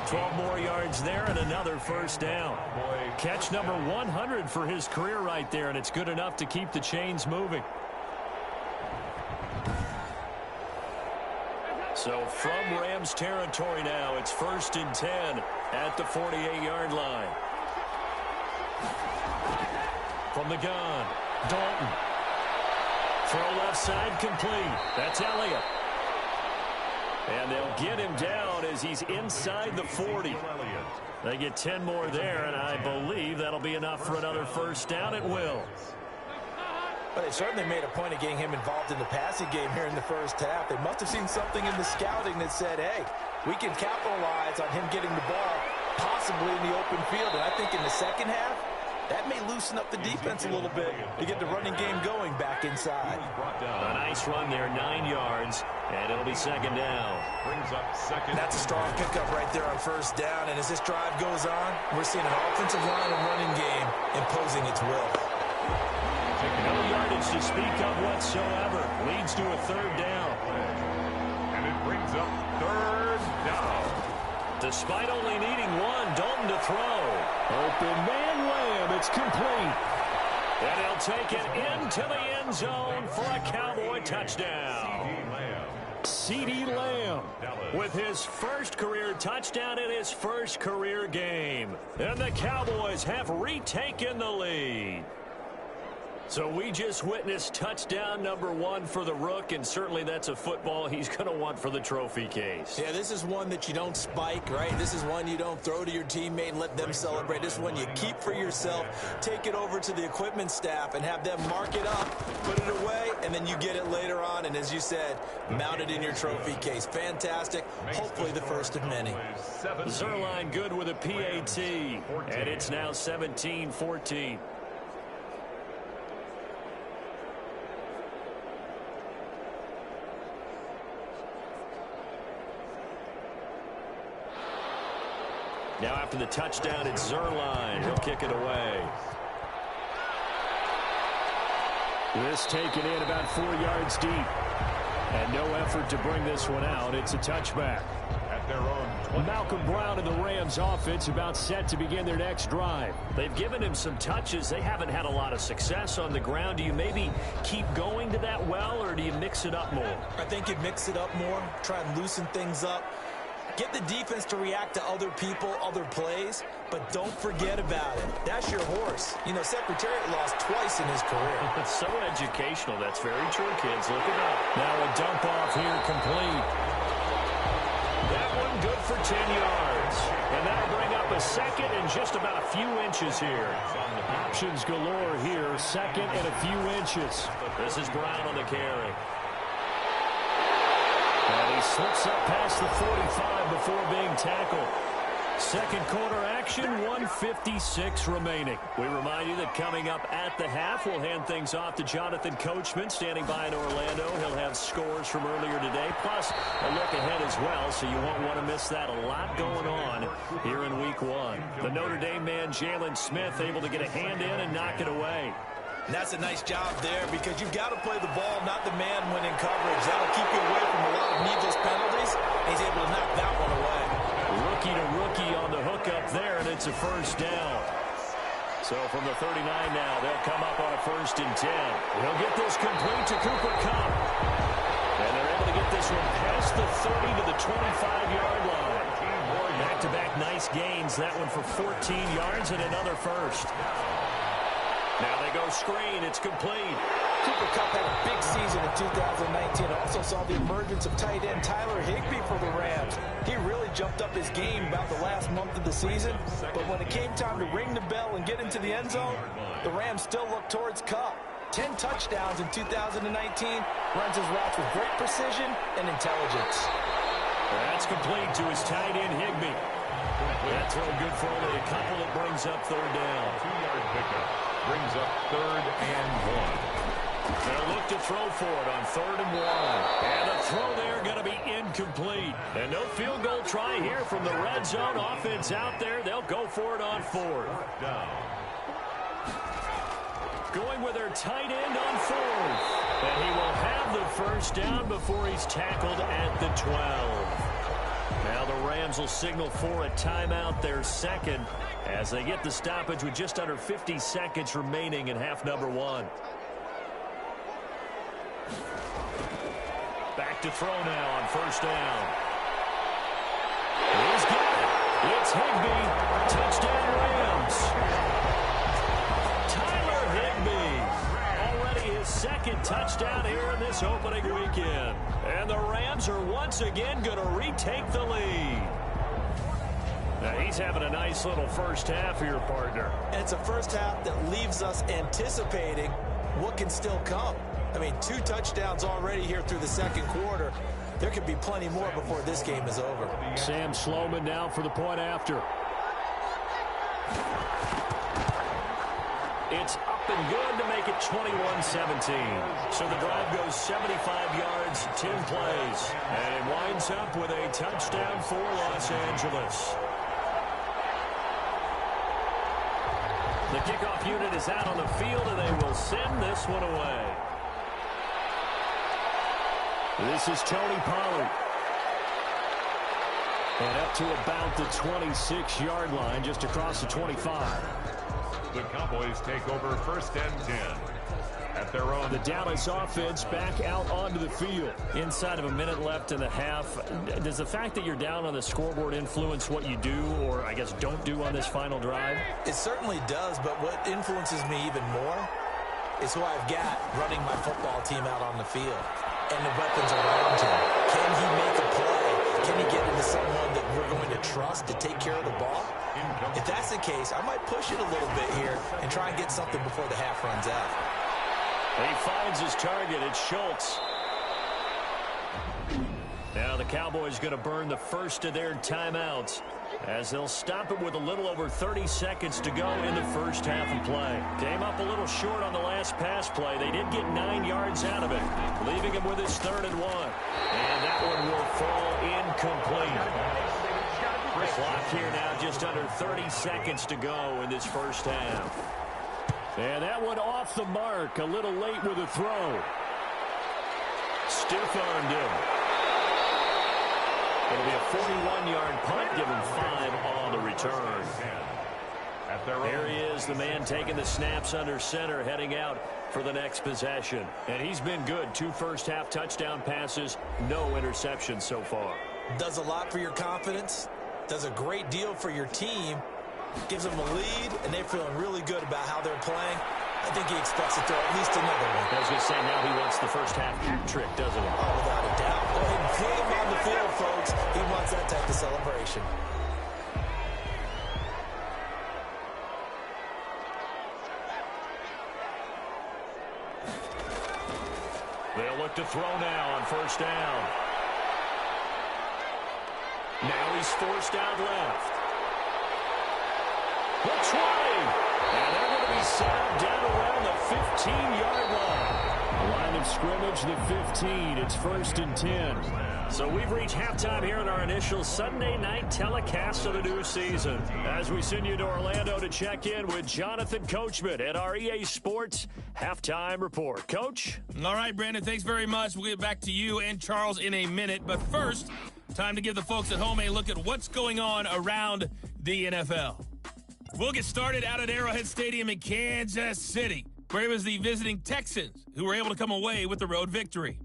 12 more yards there and another first down. Catch number 100 for his career right there, and it's good enough to keep the chains moving. So from Rams territory now, it's 1st and 10 at the 48-yard line. From the gun, Dalton. Throw left side complete. That's Elliott. And they'll get him down as he's inside the 40. They get 10 more there, and I believe that'll be enough for another first down. It will. But they certainly made a point of getting him involved in the passing game here in the first half. They must have seen something in the scouting that said, hey, we can capitalize on him getting the ball possibly in the open field. And I think in the second half, that may loosen up the defense a little bit to get the running game going back inside. A nice run there, 9 yards, and it'll be second down. Brings up second. That's a strong pickup right there on first down. And as this drive goes on, we're seeing an offensive line and running game imposing its will. No yardage to speak of whatsoever. Leads to a third down. And it brings up 3rd down. Despite only needing one, Dalton to throw. Open man Lamb, it's complete. And he'll take it into the end zone for a Cowboy touchdown. CeeDee Lamb with his first career touchdown in his first career game. And the Cowboys have retaken the lead. So we just witnessed touchdown number 1 for the Rook, and certainly that's a football he's going to want for the trophy case. Yeah, this is one that you don't spike, right? This is one you don't throw to your teammate and let them celebrate. This is one you keep for yourself, take it over to the equipment staff and have them mark it up, put it away, and then you get it later on. And as you said, mount it in your trophy case. Fantastic. Hopefully the first of many. Zerline good with a PAT, and it's now 17-14. Now after the touchdown, it's Zerline. He'll kick it away. This taken in about 4 yards deep. And no effort to bring this one out. It's a touchback. At their own Malcolm Brown and the Rams offense about set to begin their next drive. They've given him some touches. They haven't had a lot of success on the ground. Do you maybe keep going to that well, or do you mix it up more? I think you mix it up more, try and loosen things up. Get the defense to react to other people, other plays, but don't forget about it. That's your horse. You know, Secretariat lost twice in his career. It's so educational. That's very true, kids. Look at that. Now a dump off here complete. That one good for 10 yards. And that'll bring up a second and just about a few inches here. Options galore here. Second and a few inches. This is Brown on the carry. And he slips up past the 45 before being tackled. Second quarter action, 1:56 remaining. We remind you that coming up at the half, we'll hand things off to Jonathan Coachman, standing by in Orlando. He'll have scores from earlier today, plus a look ahead as well, so you won't want to miss that. A lot going on here in Week 1. The Notre Dame man, Jalen Smith, able to get a hand in and knock it away. And that's a nice job there because you've got to play the ball, not the man when in coverage. That'll keep you away from a lot of needless penalties. He's able to knock that one away. Rookie to rookie on the hook up there, and it's a first down. So from the 39 now, they'll come up on a 1st and 10. He'll get this complete to Cooper Kupp. And they're able to get this one past the 30 to the 25-yard line. Back-to-back nice gains. That one for 14 yards and another first. Now they go screen. It's complete. Cooper Kupp had a big season in 2019. Also saw the emergence of tight end Tyler Higbee for the Rams. He really jumped up his game about the last month of the season. But when it came time to ring the bell and get into the end zone, the Rams still looked towards Kupp. 10 touchdowns in 2019. Runs his routes with great precision and intelligence. That's complete to his tight end Higbee. That throw good for only a couple. That brings up 3rd down. 2-yard pickup. Brings up 3rd and 1. They'll look to throw for it on 3rd and 1. And the throw there going to be incomplete. And no field goal try here from the red zone. Offense out there. They'll go for it on 4th. Down. Going with their tight end on 4th. And he will have the first down before he's tackled at the 12. Now the Rams will signal for a timeout, their second, as they get the stoppage with just under 50 seconds remaining in half number 1. Back to throw now on 1st down. He's got it. It's Higbee. Touchdown Rams. Tyler Higbee. Already his 2nd touchdown here in this opening weekend. And the Rams are once again going to retake the lead. Now he's having a nice little first half here, partner. And it's a first half that leaves us anticipating what can still come. I mean, 2 touchdowns already here through the 2nd quarter. There could be plenty more before this game is over. Sam Sloman now for the point after. It's up and good to make it 21-17. So the drive goes 75 yards, 10 plays. And it winds up with a touchdown for Los Angeles. The kickoff unit is out on the field, and they will send this one away. This is Tony Pollard. And up to about the 26-yard line, just across the 25. The Cowboys take over 1st and 10. At their own. The Dallas offense back out onto the field. Inside of a minute left in the half. Does the fact that you're down on the scoreboard influence what you do, or I guess don't do on this final drive? It certainly does, but what influences me even more is who I've got running my football team out on the field. And the weapons around him. Can he make a play? Can he get into someone that we're going to trust to take care of the ball? If that's the case, I might push it a little bit here and try and get something before the half runs out. He finds his target. It's Schultz. Now the Cowboys going to burn the first of their timeouts as they'll stop it with a little over 30 seconds to go in the first half of play. Came up a little short on the last pass play. They did get 9 yards out of it, leaving him with his 3rd and 1. And that one will fall incomplete. Clock here now, just under 30 seconds to go in this first half. And that one off the mark, a little late with a throw. Stiff-armed him. It'll be a 41-yard punt, give him 5 on the return. Here he is, the man taking the snaps under center, heading out for the next possession. And he's been good. 2 first-half touchdown passes, no interceptions so far. Does a lot for your confidence. Does a great deal for your team. Gives them a lead, and they're feeling really good about how they're playing. I think he expects to throw at least another one. I was going to say, now he wants the first-half hat trick, doesn't he? Oh, without a doubt. Go ahead and put him on the field, folks. He wants that type of celebration. They'll look to throw now on first down. Now he's forced out left. The 20. And they're going to be set up down around the 15-yard line. Line of scrimmage, the 15. It's 1st and 10. So we've reached halftime here in our initial Sunday night telecast of the new season. As we send you to Orlando to check in with Jonathan Coachman at our EA Sports Halftime Report. Coach? All right, Brandon, thanks very much. We'll get back to you and Charles in a minute. But first, time to give the folks at home a look at what's going on around the NFL. We'll get started out at Arrowhead Stadium in Kansas City, where it was the visiting Texans who were able to come away with the road victory.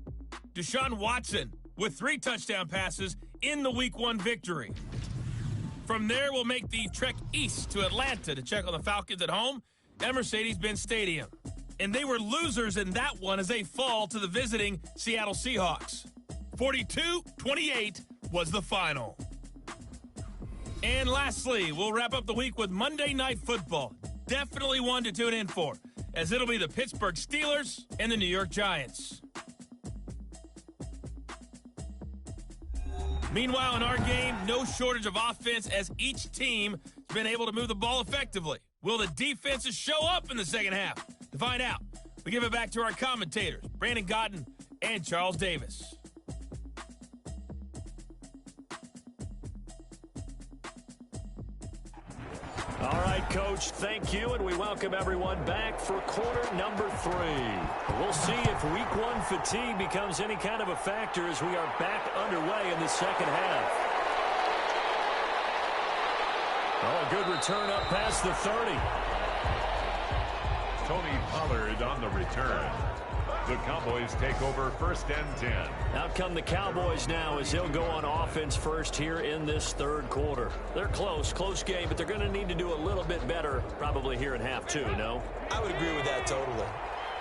Deshaun Watson with 3 touchdown passes in the Week 1 victory. From there, we'll make the trek east to Atlanta to check on the Falcons at home at Mercedes-Benz Stadium. And they were losers in that one as they fall to the visiting Seattle Seahawks. 42-28 was the final. And lastly, we'll wrap up the week with Monday Night Football. Definitely one to tune in for, as it'll be the Pittsburgh Steelers and the New York Giants. Meanwhile, in our game, no shortage of offense as each team has been able to move the ball effectively. Will the defenses show up in the second half? To find out, we give it back to our commentators, Brandon Godden and Charles Davis. All right, Coach, thank you, and we welcome everyone back for quarter number 3. We'll see if Week 1 fatigue becomes any kind of a factor as we are back underway in the second half. Oh, a good return up past the 30. Tony Pollard on the return. The Cowboys take over 1st and 10. Out come the Cowboys now as they'll go on offense first here in this 3rd quarter. They're close game, but they're going to need to do a little bit better probably here in half 2, no? I would agree with that totally.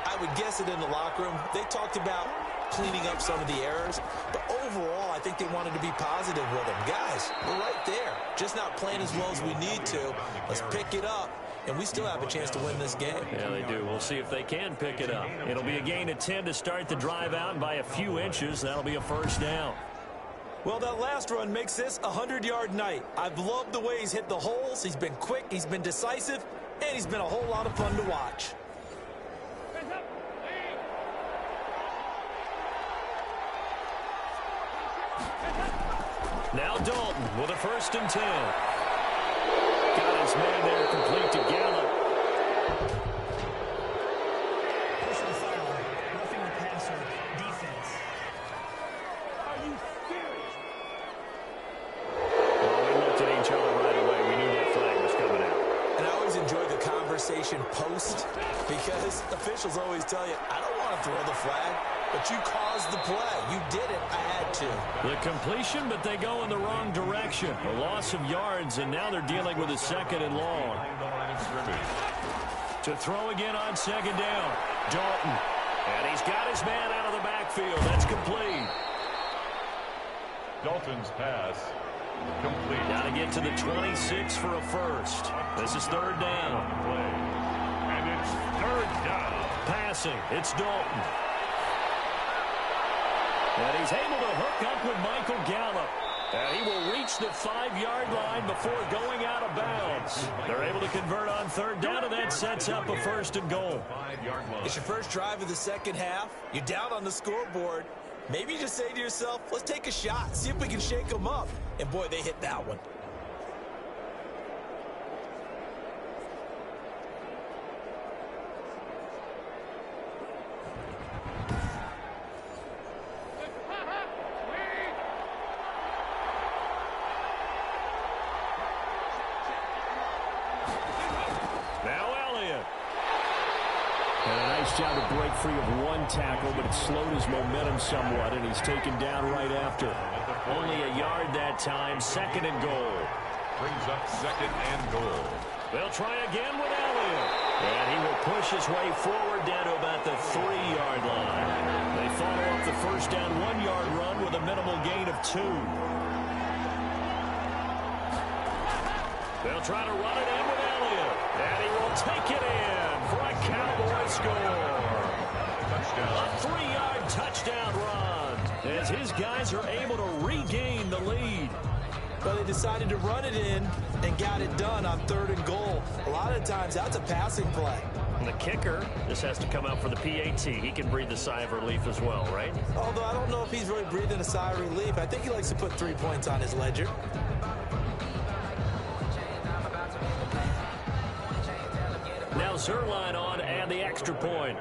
I would guess it in the locker room. They talked about cleaning up some of the errors, but overall, I think they wanted to be positive with them. Guys, we're right there. Just not playing as well as we need to. Let's pick it up. And we still have a chance to win this game. Yeah, they do. We'll see if they can pick it up. It'll be a gain of 10 to start the drive out, and by a few inches, that'll be a first down. Well, that last run makes this a 100-yard night. I've loved the way he's hit the holes. He's been quick, he's been decisive, and he's been a whole lot of fun to watch. Now Dalton with a 1st and 10. Got his man there, complete to Gallup. Personal foul, roughing the passer, defense. Are you serious? Well, we looked at each other right away. We knew that flag was coming out. And I always enjoy the conversation post because officials always tell you, I don't want to throw the flag, but you caused the play. You did it. I had to. The completion, but they go in the wrong direction. A loss of yards, and now they're dealing with a 2nd and long. To throw again on 2nd down. Dalton. And he's got his man out of the backfield. That's complete. Dalton's pass complete. Got to get to the 26 for a first. This is third down. And it's third down. Passing. It's Dalton. And he's able to hook up with Michael Gallup. And he will reach the 5-yard line before going out of bounds. They're able to convert on third down, and that sets up a first and goal. It's your first drive of the second half. You're down on the scoreboard. Maybe you just say to yourself, let's take a shot, see if we can shake them up. And, boy, they hit that one. Job to break free of one tackle, but it slowed his momentum somewhat, and he's taken down right after. Only a yard that time, second and goal. Brings up second and goal. They'll try again with Elliott. And he will push his way forward down to about the 3-yard line. They follow up the first down 1-yard run with a minimal gain of 2. They'll try to run it in with Elliott. And he will take it in for a Cowboy score. A 3-yard touchdown run as his guys are able to regain the lead. Well, they decided to run it in and got it done on third and goal. A lot of times that's a passing play. And the kicker just has to come out for the PAT. He can breathe a sigh of relief as well, right? Although I don't know if he's really breathing a sigh of relief. I think he likes to put 3 points on his ledger. Now Zerline on and the extra point.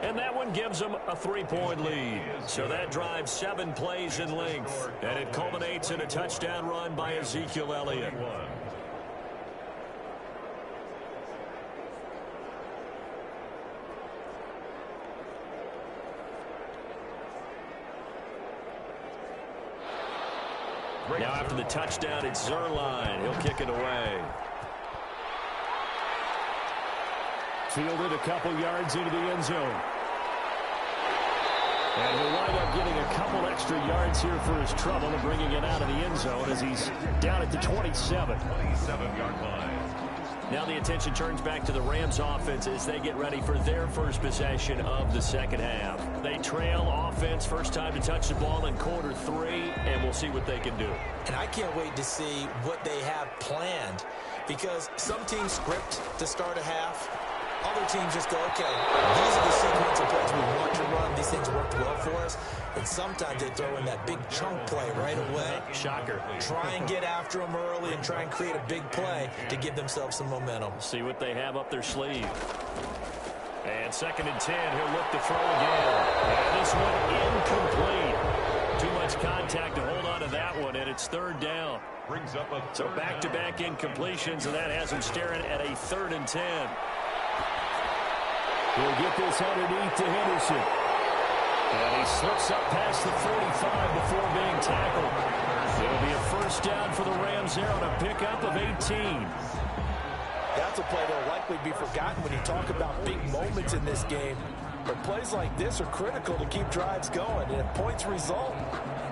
And that one gives them a 3-point lead. So that drives 7 plays in length. And it culminates in a touchdown run by Ezekiel Elliott. Now after the touchdown, it's Zerline. He'll kick it away. Fielded a couple yards into the end zone. And he'll wind up getting a couple extra yards here for his trouble and bringing it out of the end zone as he's down at the 27. 27-yard line. Now the attention turns back to the Rams offense as they get ready for their first possession of the second half. They trail offense, first time to touch the ball in quarter 3, and we'll see what they can do. And I can't wait to see what they have planned, because some teams script to start a half. Other teams just go, okay, these are the sequence of plays we want to run. These things worked well for us. And sometimes they throw in that big chunk play right away. Shocker. Try and get after them early and try and create a big play to give themselves some momentum. See what they have up their sleeve. And second and 10, he'll look to throw again. And this one incomplete. Too much contact to hold on to that one, and it's third down. Brings up a so back-to-back incompletions, and that has him staring at a 3rd and 10. He'll get this underneath to Henderson. And he slips up past the 45 before being tackled. It'll be a first down for the Rams there on a pickup of 18. That's a play that will likely be forgotten when you talk about big moments in this game. But plays like this are critical to keep drives going. And if points result,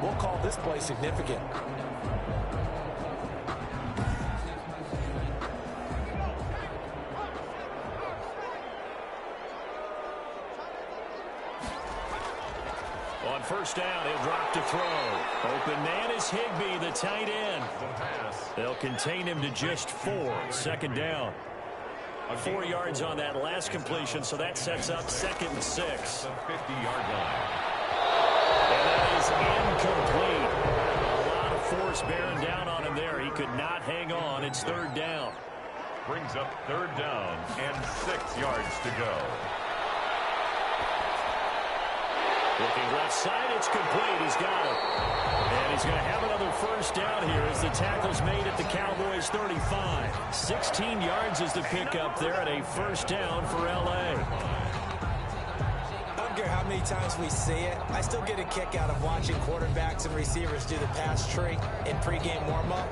we'll call this play significant. On first down, he'll drop to throw. Open man is Higbee, the tight end. They'll contain him to just 4. Second down. 4 yards on that last completion, so that sets up 2nd and 6. 50-yard line. And that is incomplete. A lot of force bearing down on him there. He could not hang on. It's third down. Brings up third down and 6 yards to go. Looking left side, it's complete. He's got it. And he's going to have another first down here as the tackle's made at the Cowboys 35. 16 yards is the pickup there, and a first down for L.A. I'm care how many times we see it. I still get a kick out of watching quarterbacks and receivers do the pass tree in pregame warm-up.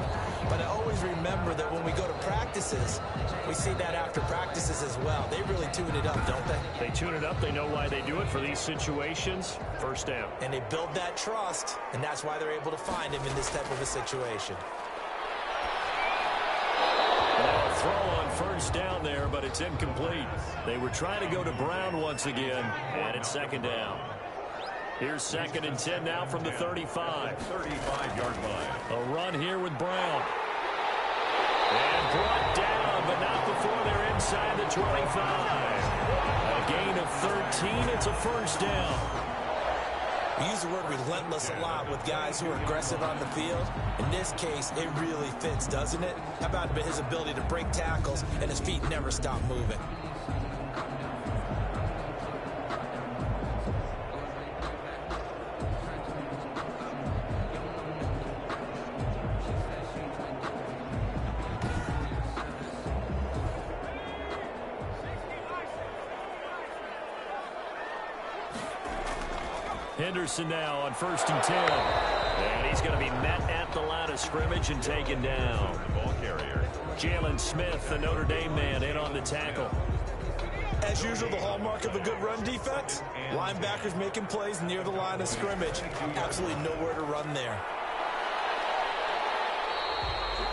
But I always remember that when we go to practices, we see that after practices as well. They really tune it up, don't they? They tune it up. They know why they do it for these situations. First down. And they build that trust, and that's why they're able to find him in this type of a situation. Now a throw on first down there, but it's incomplete. They were trying to go to Brown once again, and it's second down. Here's 2nd and 10 now from the 35. 35-yard line. A run here with Brown. And brought down, but not before they're inside the 25. A gain of 13. It's a first down. We use the word relentless a lot with guys who are aggressive on the field. In this case, it really fits, doesn't it? How about his ability to break tackles and his feet never stop moving? Henderson now on 1st and 10. And he's going to be met at the line of scrimmage and taken down. Ball carrier. Jalen Smith, the Notre Dame man, in on the tackle. As usual, the hallmark of a good run defense, linebackers making plays near the line of scrimmage. Absolutely nowhere to run there.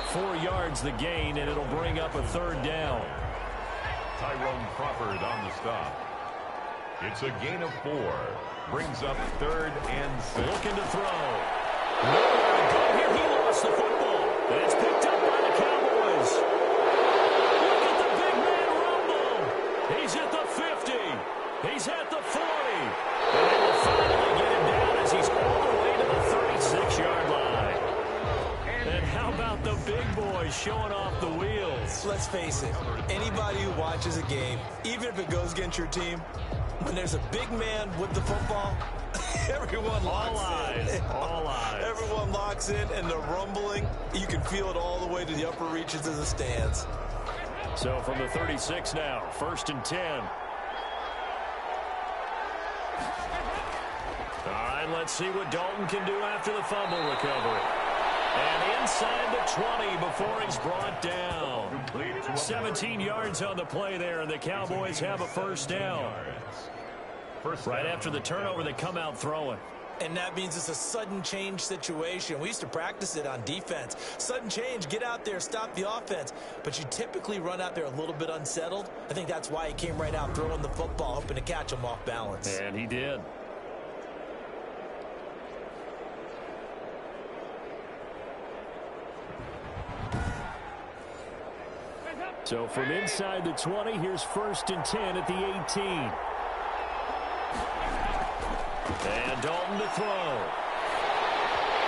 4 yards the gain, and it'll bring up a 3rd down. Tyrone Crawford on the stop. It's a gain of 4. Brings up 3rd and 6. Looking to throw. Nowhere to go here. He lost the football. And it's picked up by the Cowboys. Look at the big man rumble. He's at the 50. He's at the 40. And they will finally get him down as he's all the way to the 36-yard line. And how about the big boys showing off the wheels? Let's face it, anybody who watches a game, even if it goes against your team, when there's a big man with the football, everyone locks in. All eyes. Everyone locks in, and the rumbling, you can feel it all the way to the upper reaches of the stands. So from the 36 now, 1st and 10. All right, let's see what Dalton can do after the fumble recovery. And inside the 20 before he's brought down. 17 yards on the play there, and the Cowboys have a first down. Right after the turnover, they come out throwing. And that means it's a sudden change situation. We used to practice it on defense. Sudden change, get out there, stop the offense. But you typically run out there a little bit unsettled. I think that's why he came right out throwing the football, hoping to catch him off balance. And he did. So from inside the 20, here's 1st and 10 at the 18. And Dalton to throw.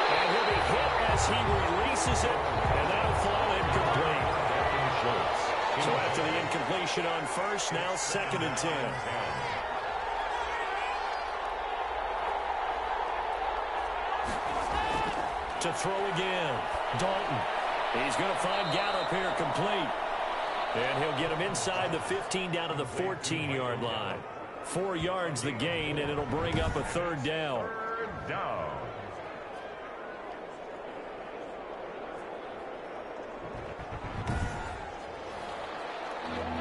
And he'll be hit as he releases it, and that'll fall incomplete. So after the incompletion on first, now 2nd and 10. To throw again, Dalton. He's going to find Gallup here complete. And he'll get him inside the 15 down to the 14-yard line. 4 yards the gain, and it'll bring up a 3rd down. 3rd down.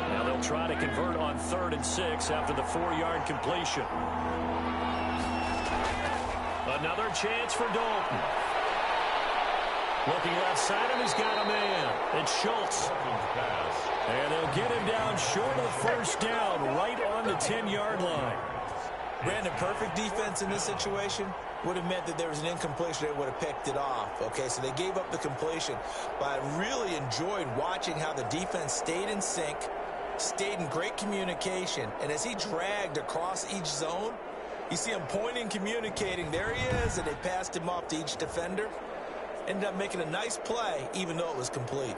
Now they'll try to convert on 3rd and 6 after the 4-yard completion. Another chance for Dalton. Looking left side, and he's got a man. It's Schultz. And they'll get him down short of the first down, right on the 10-yard line. Brandon, perfect defense in this situation would have meant that there was an incompletion that would have picked it off. Okay, so they gave up the completion. But I really enjoyed watching how the defense stayed in sync, stayed in great communication. And as he dragged across each zone, you see him pointing, communicating. There he is, and they passed him off to each defender. Ended up making a nice play, even though it was complete.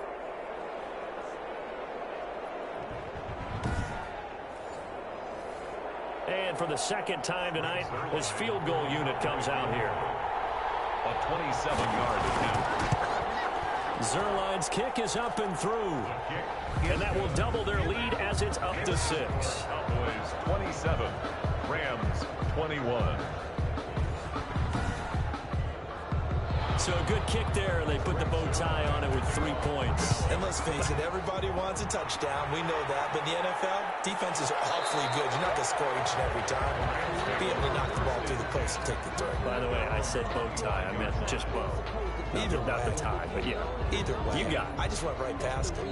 And for the 2nd time tonight, his field goal unit comes out here. A 27-yard attempt. Zerline's kick is up and through. And that will double their lead as it's up to 6. Cowboys 27, Rams 21. So a good kick there. They put the bow tie on it with 3 points. And let's face it, everybody wants a touchdown. We know that. But in the NFL, defenses are awfully good. You're not going to score each and every time. Be able to knock the ball through the post and take the throw. By the way, I said bow tie. I meant just bow. Either not way. the tie, but yeah. Either way. You got it. I just went right past it.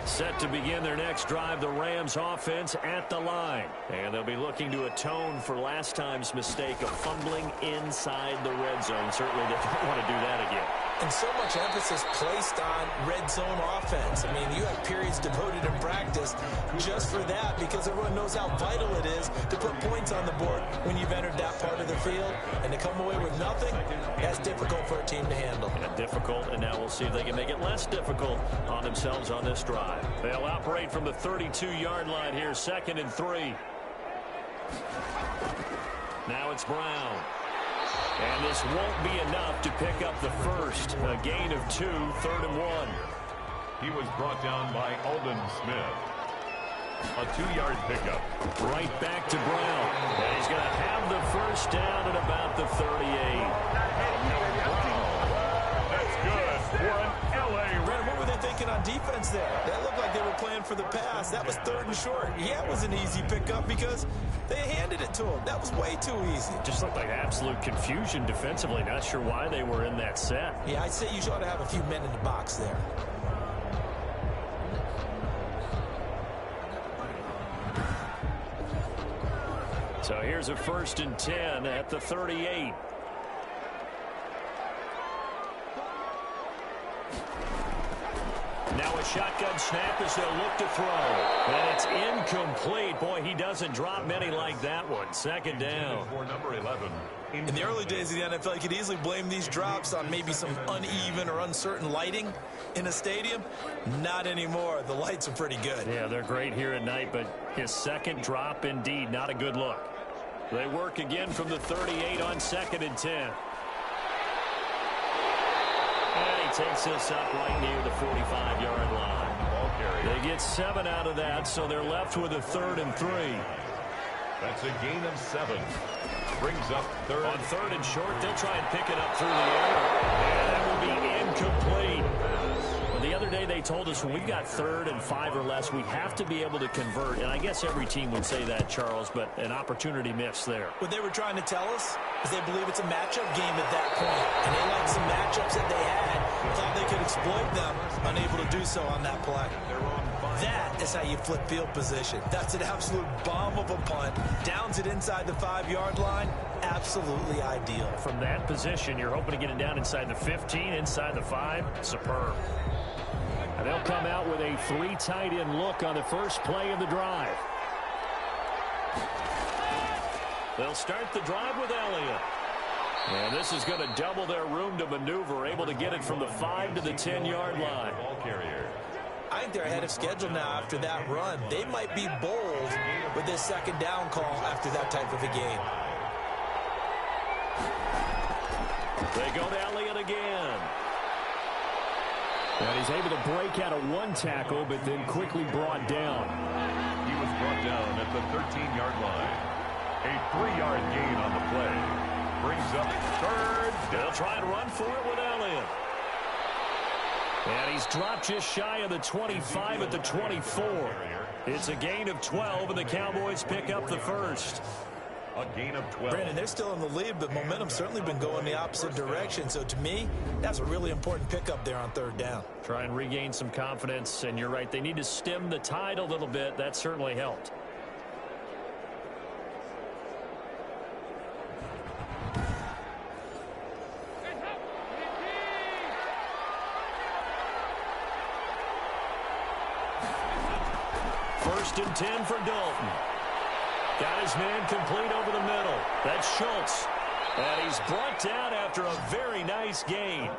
Set to begin their next drive, the Rams offense at the line. And they'll be looking to atone for last time's mistake of fumbling inside the red zone. Certainly they don't want to do that again. And so much emphasis placed on red zone offense. I mean, you have periods devoted in practice just for that because everyone knows how vital it is to put points on the board when you've entered that part of the field. And to come away with nothing, that's difficult for a team to handle. And difficult, and now we'll see if they can make it less difficult on themselves on this drive. They'll operate from the 32-yard line here, 2nd and 3. Now it's Brown. And this won't be enough to pick up the first. A gain of 2, 3rd and 1. He was brought down by Aldon Smith. A 2-yard pickup. Right back to Brown. And he's going to have the first down at about the 38. That's good for an LA. Brandon, what were they thinking on defense there? That looked like they were playing for the pass. That was 3rd and short. Yeah, it was an easy pickup because they handed it to him. That was way too easy. Just looked like absolute confusion defensively. Not sure why they were in that set. Yeah, I'd say you ought to have a few men in the box there. So here's a 1st and 10 at the 38. Now a shotgun snap as they'll look to throw. And it's incomplete. Boy, he doesn't drop many like that one. 2nd down. For number 11. In the early days of the NFL, you could easily blame these drops on maybe some uneven or uncertain lighting in a stadium. Not anymore. The lights are pretty good. Yeah, they're great here at night, but his 2nd drop, indeed, not a good look. They work again from the 38 on 2nd and 10. And he takes this up right near the 45-yard line. Ball carrier. They get 7 out of that, so they're left with a 3rd and 3. That's a gain of 7. Brings up 3rd. On 3rd and short, they'll try and pick it up through the air. And that will be incomplete. Well, the other day they told us when we've got 3rd and 5 or less, we have to be able to convert. And I guess every team would say that, Charles, but an opportunity missed there. What they were trying to tell us is they believe it's a matchup game at that point. And they liked some matchups that they had, thought they could exploit them, unable to do so on that play. That is how you flip field position. That's an absolute bomb of a punt. Downs it inside the 5-yard line. Absolutely ideal. From that position, you're hoping to get it down inside the 15, inside the 5. Superb. And they'll come out with a 3 tight end look on the first play of the drive. They'll start the drive with Elliott. And this is going to double their room to maneuver, able to get it from the 5 to the 10-yard line. Ball carrier. I think they're ahead of schedule now after that run. They might be bold with this 2nd down call after that type of a game. They go to Elliott again. And he's able to break out of 1 tackle, but then quickly brought down. He was brought down at the 13-yard line. A 3-yard gain on the play. Brings up 3rd. They'll try and run for it with Elliott. And he's dropped just shy of the 25 at the 24. It's a gain of 12, and the Cowboys pick up the first. A gain of 12. Brandon, they're still in the lead, but momentum's certainly been going the opposite direction. So to me, that's a really important pickup there on 3rd down. Try and regain some confidence, and you're right. They need to stem the tide a little bit. That certainly helped. First and 10 for Dalton. Got his man complete over the middle. That's Schultz. And he's brought down after a very nice gain.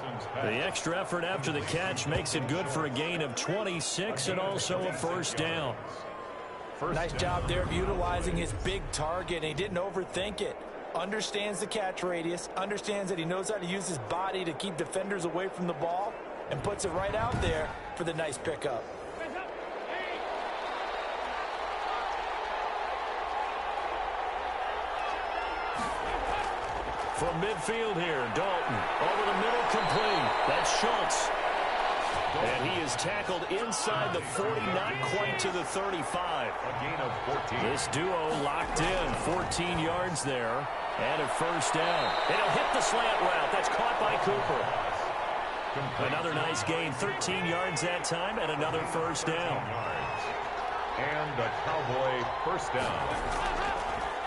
The extra effort after the catch makes it good for a gain of 26 and also a first down. Nice job there of utilizing his big target. And he didn't overthink it. Understands the catch radius. Understands that he knows how to use his body to keep defenders away from the ball. And puts it right out there for the nice pickup. From midfield here, Dalton. Over the middle, complete. That's Schultz. And he is tackled inside the 40, not quite to the 35. A gain of 14. This duo locked in, 14 yards there, and a first down. And he'll hit the slant route. That's caught by Cooper. Another nice gain, 13 yards that time, and another first down. And a Cowboy first down.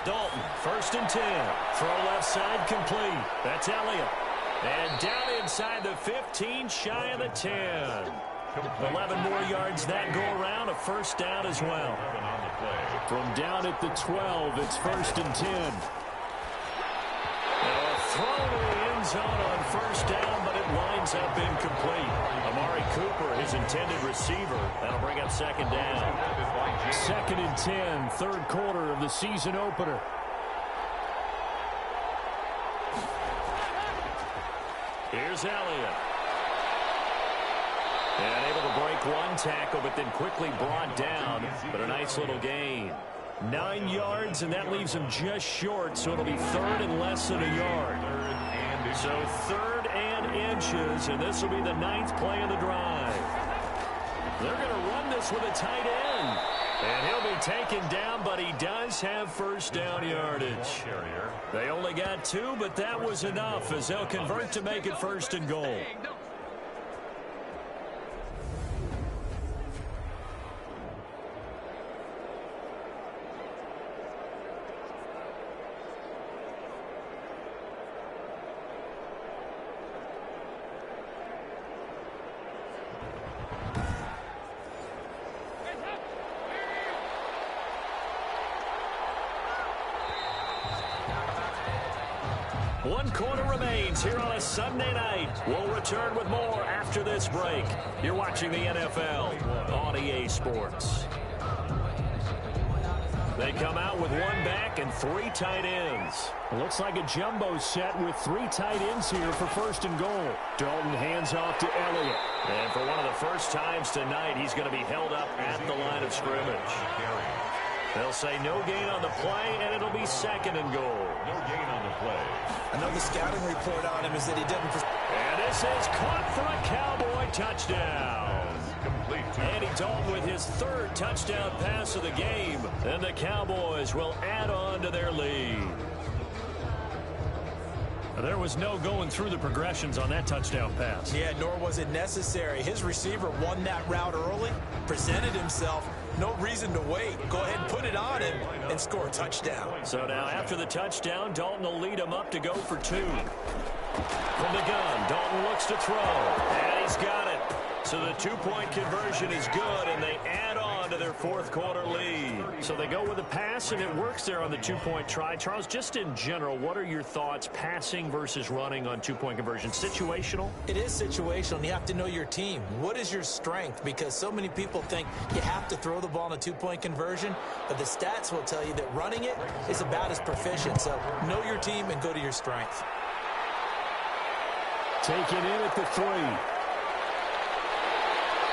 Dalton, 1st and 10. Throw left side, complete. That's Elliott. And down inside the 15, shy of the 10. 11 more yards that go around, a first down as well. From down at the 12, it's 1st and 10. Now a throw to the end zone on first down, but it winds up incomplete. Amari Cooper, his intended receiver. That'll bring up 2nd down. 2nd and 10, 3rd quarter of the season opener. Here's Elliott. And able to break one tackle, but then quickly brought down. But a nice little gain. 9 yards, and that leaves him just short, so it'll be 3rd and less than a yard. So 3rd and inches, and this will be the 9th play of the drive. They're going to run this with a tight end. And he'll be taken down, but he does have first down yardage. They only got 2, but that was enough as they'll convert to make it 1st and goal. One quarter remains here on a Sunday night. We'll return with more after this break. You're watching the NFL on EA Sports. They come out with 1 back and 3 tight ends. It looks like a jumbo set with 3 tight ends here for 1st and goal. Dalton hands off to Elliott. And for one of the first times tonight, he's going to be held up at the line of scrimmage. They'll say no gain on the play, and it'll be 2nd and goal. No gain on the play. I know the scouting report on him is that he didn't. And this is caught for a Cowboy touchdown. Complete. Andy Dalton with his 3rd touchdown pass of the game. And the Cowboys will add on to their lead. There was no going through the progressions on that touchdown pass. Yeah, nor was it necessary. His receiver won that route early, presented himself. No reason to wait. Go ahead and put it on him and score a touchdown. So now after the touchdown, Dalton will lead him up to go for 2. From the gun, Dalton looks to throw. And he's got it. So the 2-point conversion is good, and they add on to their 4th quarter lead. So they go with a pass, and it works there on the 2-point try. Charles, just in general, what are your thoughts passing versus running on 2-point conversion? Situational? It is situational, and you have to know your team. What is your strength? Because so many people think you have to throw the ball in a 2-point conversion, but the stats will tell you that running it is about as proficient. So know your team and go to your strength. Taken in at the 3.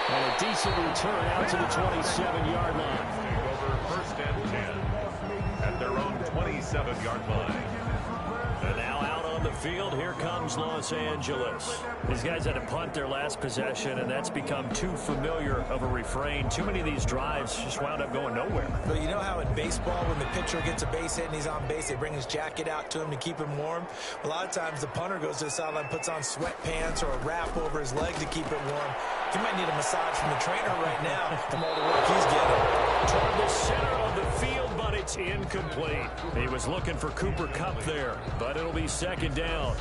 And a decent return out to the 27-yard line. Over 1st and 10 at their own 27-yard line. And now out on the field, here comes Los Angeles. These guys had to punt their last possession, and that's become too familiar of a refrain. Too many of these drives just wound up going nowhere. But you know how in baseball, when the pitcher gets a base hit and he's on base, they bring his jacket out to him to keep him warm? A lot of times the punter goes to the sideline, puts on sweatpants or a wrap over his leg to keep it warm. He might need a massage from the trainer right now from all the work he's getting. Toward the center of the field, but it's incomplete. He was looking for Cooper Kupp there, but it'll be 2nd down.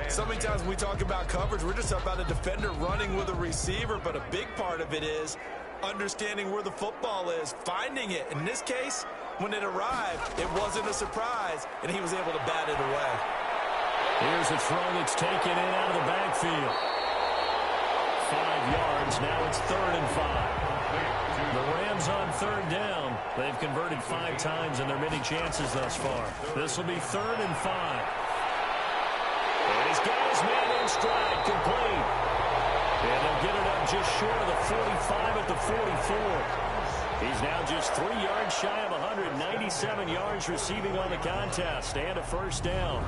So many times when we talk about coverage, we're just about a defender running with a receiver, but a big part of it is understanding where the football is, finding it. In this case, when it arrived, it wasn't a surprise, and he was able to bat it away. Here's a throw that's taken in out of the backfield. 5 yards, now it's 3rd and 5. The Rams on 3rd down. They've converted 5 times in their many chances thus far. This will be 3rd and 5. And he's got his man in stride, complete. And they'll get it up just short of the 45 at the 44. He's now just 3 yards shy of 197 yards receiving on the contest and a first down.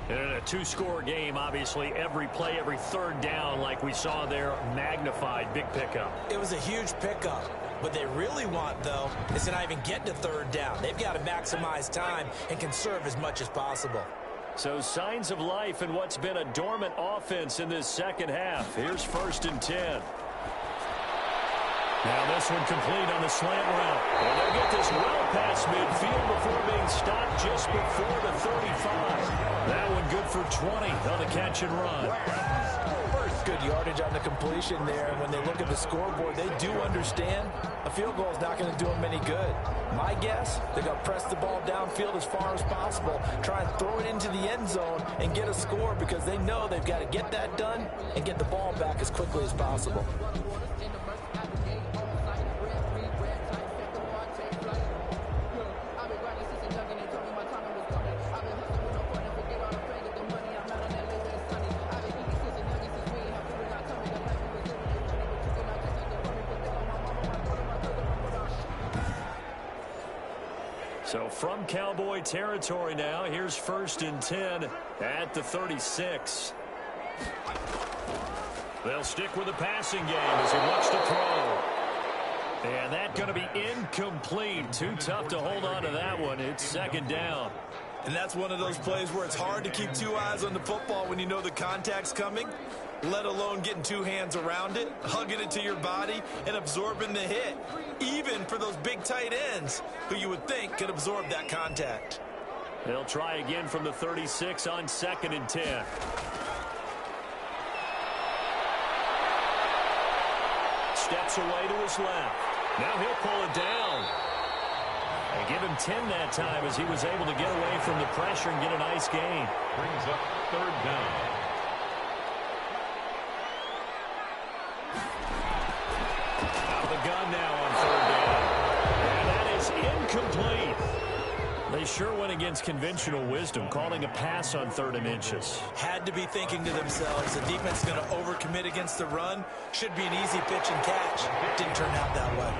And in a two-score game, obviously, every play, every third down, like we saw there, magnified. Big pickup. It was a huge pickup. What they really want, though, is to not even get to third down. They've got to maximize time and conserve as much as possible. So signs of life in what's been a dormant offense in this second half. Here's 1st and 10. Now this one complete on the slant route. And they'll get this well past midfield before being stopped just before the 35. That one good for 20 on the catch and run. Good yardage on the completion there. And when they look at the scoreboard, they do understand a field goal is not going to do them any good. My guess, they're going to press the ball downfield as far as possible, try and throw it into the end zone and get a score because they know they've got to get that done and get the ball back as quickly as possible. So from Cowboy territory now, here's 1st and 10 at the 36. They'll stick with the passing game as he looks to throw. And that's going to be incomplete. Too tough to hold on to that one. It's 2nd down. And that's one of those plays where it's hard to keep two eyes on the football when you know the contact's coming, let alone getting two hands around it, hugging it to your body, and absorbing the hit, even for those big tight ends who you would think could absorb that contact. They'll try again from the 36 on 2nd and 10. Steps away to his left. Now he'll pull it down. They give him 10 that time as he was able to get away from the pressure and get a nice gain. Brings up 3rd down. Out of the gun now on 3rd down. And that is incomplete. They sure went against conventional wisdom, calling a pass on 3rd and inches. Had to be thinking to themselves, the defense is going to overcommit against the run. Should be an easy pitch and catch. Didn't turn out that way.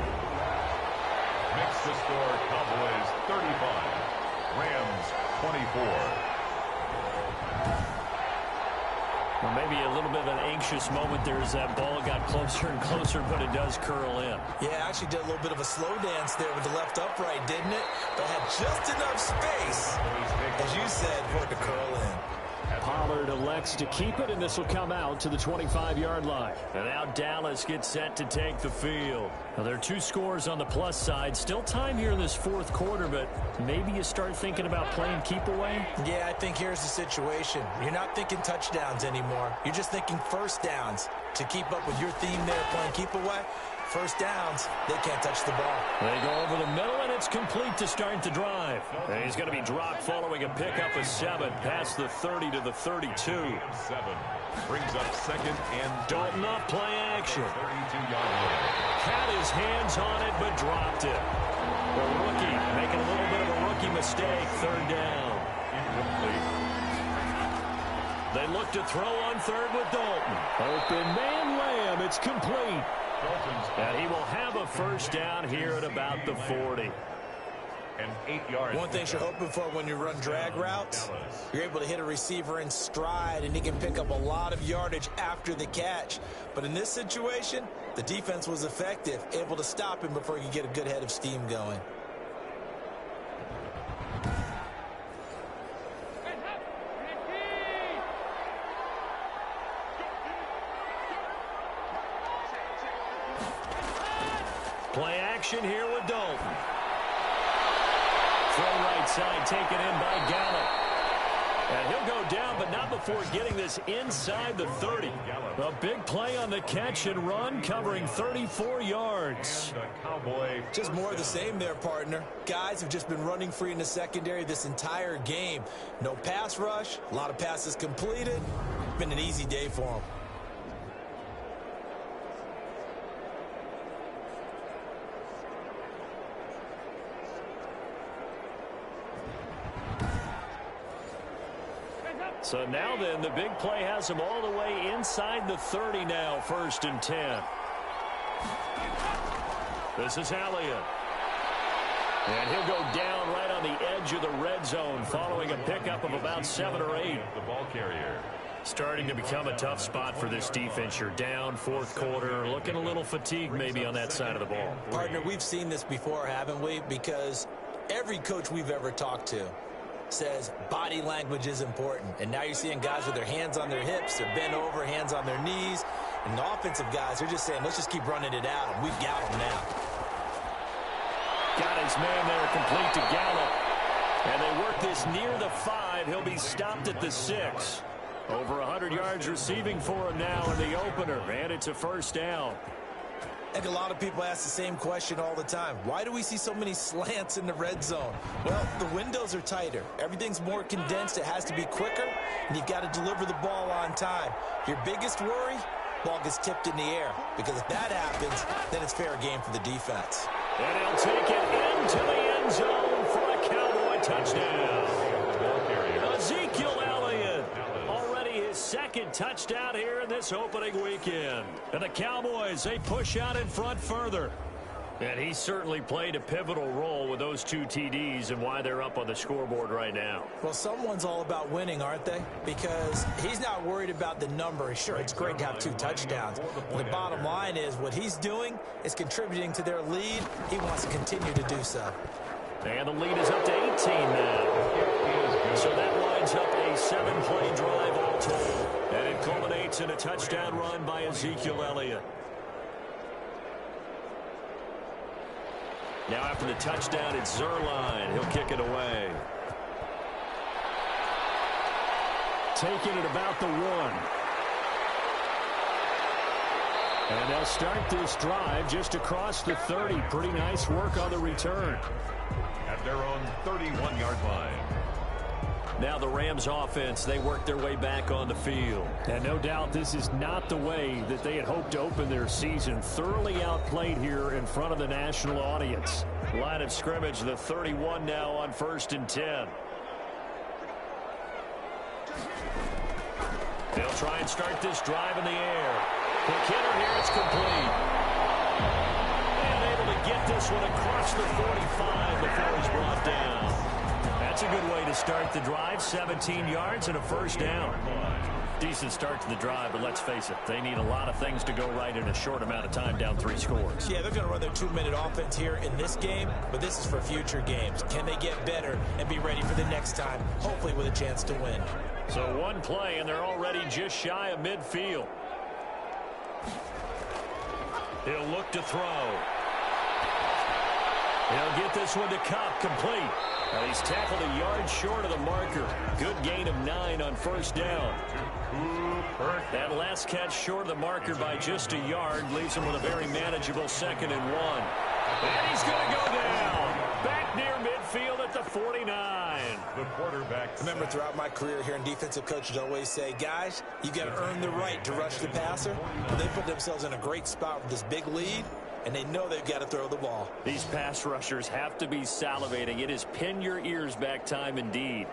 Makes the score Cowboys 35, Rams 24. Well, maybe a little bit of an anxious moment there as that ball got closer and closer, but it does curl in. Yeah, actually did a little bit of a slow dance there with the left upright, didn't it? But had just enough space, as you said, for it to curl in. Pollard elects to keep it, and this will come out to the 25-yard line. And now Dallas gets set to take the field. Now, there are 2 scores on the plus side. Still time here in this 4th quarter, but maybe you start thinking about playing keep away? Yeah, I think here's the situation. You're not thinking touchdowns anymore. You're just thinking first downs. To keep up with your theme there, playing keep away, first downs, they can't touch the ball. They go over the middle, and it's complete to start the drive. And he's going to be dropped following a pickup of 7 past the 30 to the 32. 7 brings up 2nd and Dalton off play action. 32-yard line. Had his hands on it, but dropped it. The rookie making a little bit of a rookie mistake. 3rd down. Incomplete. They look to throw on 3rd with Dalton. Open man Lamb. It's complete. And he will have a first down here at about the 40. And 8 yards. One thing you're hoping for when you run drag routes, you're able to hit a receiver in stride, and he can pick up a lot of yardage after the catch. But in this situation, the defense was effective, able to stop him before he could get a good head of steam going. Play action here with Dalton. Throw right side taken in by Gallup. And he'll go down, but not before getting this inside the 30. A big play on the catch and run, covering 34 yards. Just more of the same there, partner. Guys have just been running free in the secondary this entire game. No pass rush, a lot of passes completed. Been an easy day for them. So now then, the big play has him all the way inside the 30 now, 1st and 10. This is Elliott. And he'll go down right on the edge of the red zone following a pickup of about 7 or 8. The ball carrier. Starting to become a tough spot for this defense. You're down fourth quarter, looking a little fatigued maybe on that side of the ball. Partner, we've seen this before, haven't we? Because every coach we've ever talked to says body language is important. And now you're seeing guys with their hands on their hips, they're bent over, hands on their knees. And the offensive guys, they're just saying, let's just keep running it out, and we've got them now. Got his man there, complete to Gallup. And they work this near the 5. He'll be stopped at the 6. Over 100 yards receiving for him now in the opener, and it's a first down. I think a lot of people ask the same question all the time. Why do we see so many slants in the red zone? Well, the windows are tighter. Everything's more condensed. It has to be quicker, and you've got to deliver the ball on time. Your biggest worry, ball gets tipped in the air, because if that happens, then it's fair game for the defense. And he'll take it into the end zone for a Cowboy touchdown. Ezekiel Elliott, already his second touchdown here in this opening weekend. And the Cowboys, they push out in front further. And he certainly played a pivotal role with those 2 TDs and why they're up on the scoreboard right now. Well, someone's all about winning, aren't they? Because he's not worried about the number. Sure, it's great to have 2 touchdowns. But the bottom line is what he's doing is contributing to their lead. He wants to continue to do so. And the lead is up to 18 now. So that lines up a 7-play drive all told. And it culminates in a touchdown run by Ezekiel Elliott. Now after the touchdown, it's Zerline. He'll kick it away. Taking it about the 1. And they'll start this drive just across the 30. Pretty nice work on the return. At their own 31-yard line. Now the Rams offense, they work their way back on the field. And no doubt this is not the way that they had hoped to open their season. Thoroughly outplayed here in front of the national audience. Line of scrimmage, the 31 now on 1st and 10. They'll try and start this drive in the air. Quick hitter here, it's complete. And able to get this one across the 45 before he's brought down. That's a good way to start the drive. 17 yards and a first down. Decent start to the drive, but let's face it, they need a lot of things to go right in a short amount of time, down 3 scores. Yeah, they're going to run their 2-minute offense here in this game, but this is for future games. Can they get better and be ready for the next time, hopefully with a chance to win? So 1 play, and they're already just shy of midfield. He'll look to throw. He'll get this one to Kupp, complete. He's tackled a yard short of the marker. Good gain of 9 on first down. That last catch short of the marker by just a yard leaves him with a very manageable 2nd and 1. And he's going to go down. Back near midfield at the 49. The quarterback. Remember, throughout my career here in defensive coaches always say, guys, you got to earn the right to rush the passer. Well, they put themselves in a great spot with this big lead, and they know they've got to throw the ball. These pass rushers have to be salivating. It is pin your ears back time indeed.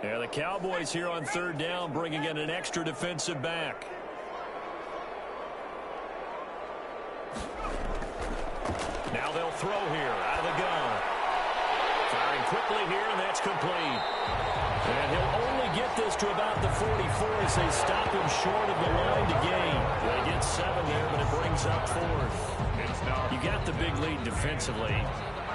Yeah, the Cowboys here on 3rd down bringing in an extra defensive back. Now they'll throw here out of the gun. Firing quickly here, and that's complete. And he'll only get this to about the 44 as they stop him short of the line to gain. They get 7 there, but it brings up 4th. You got the big lead defensively.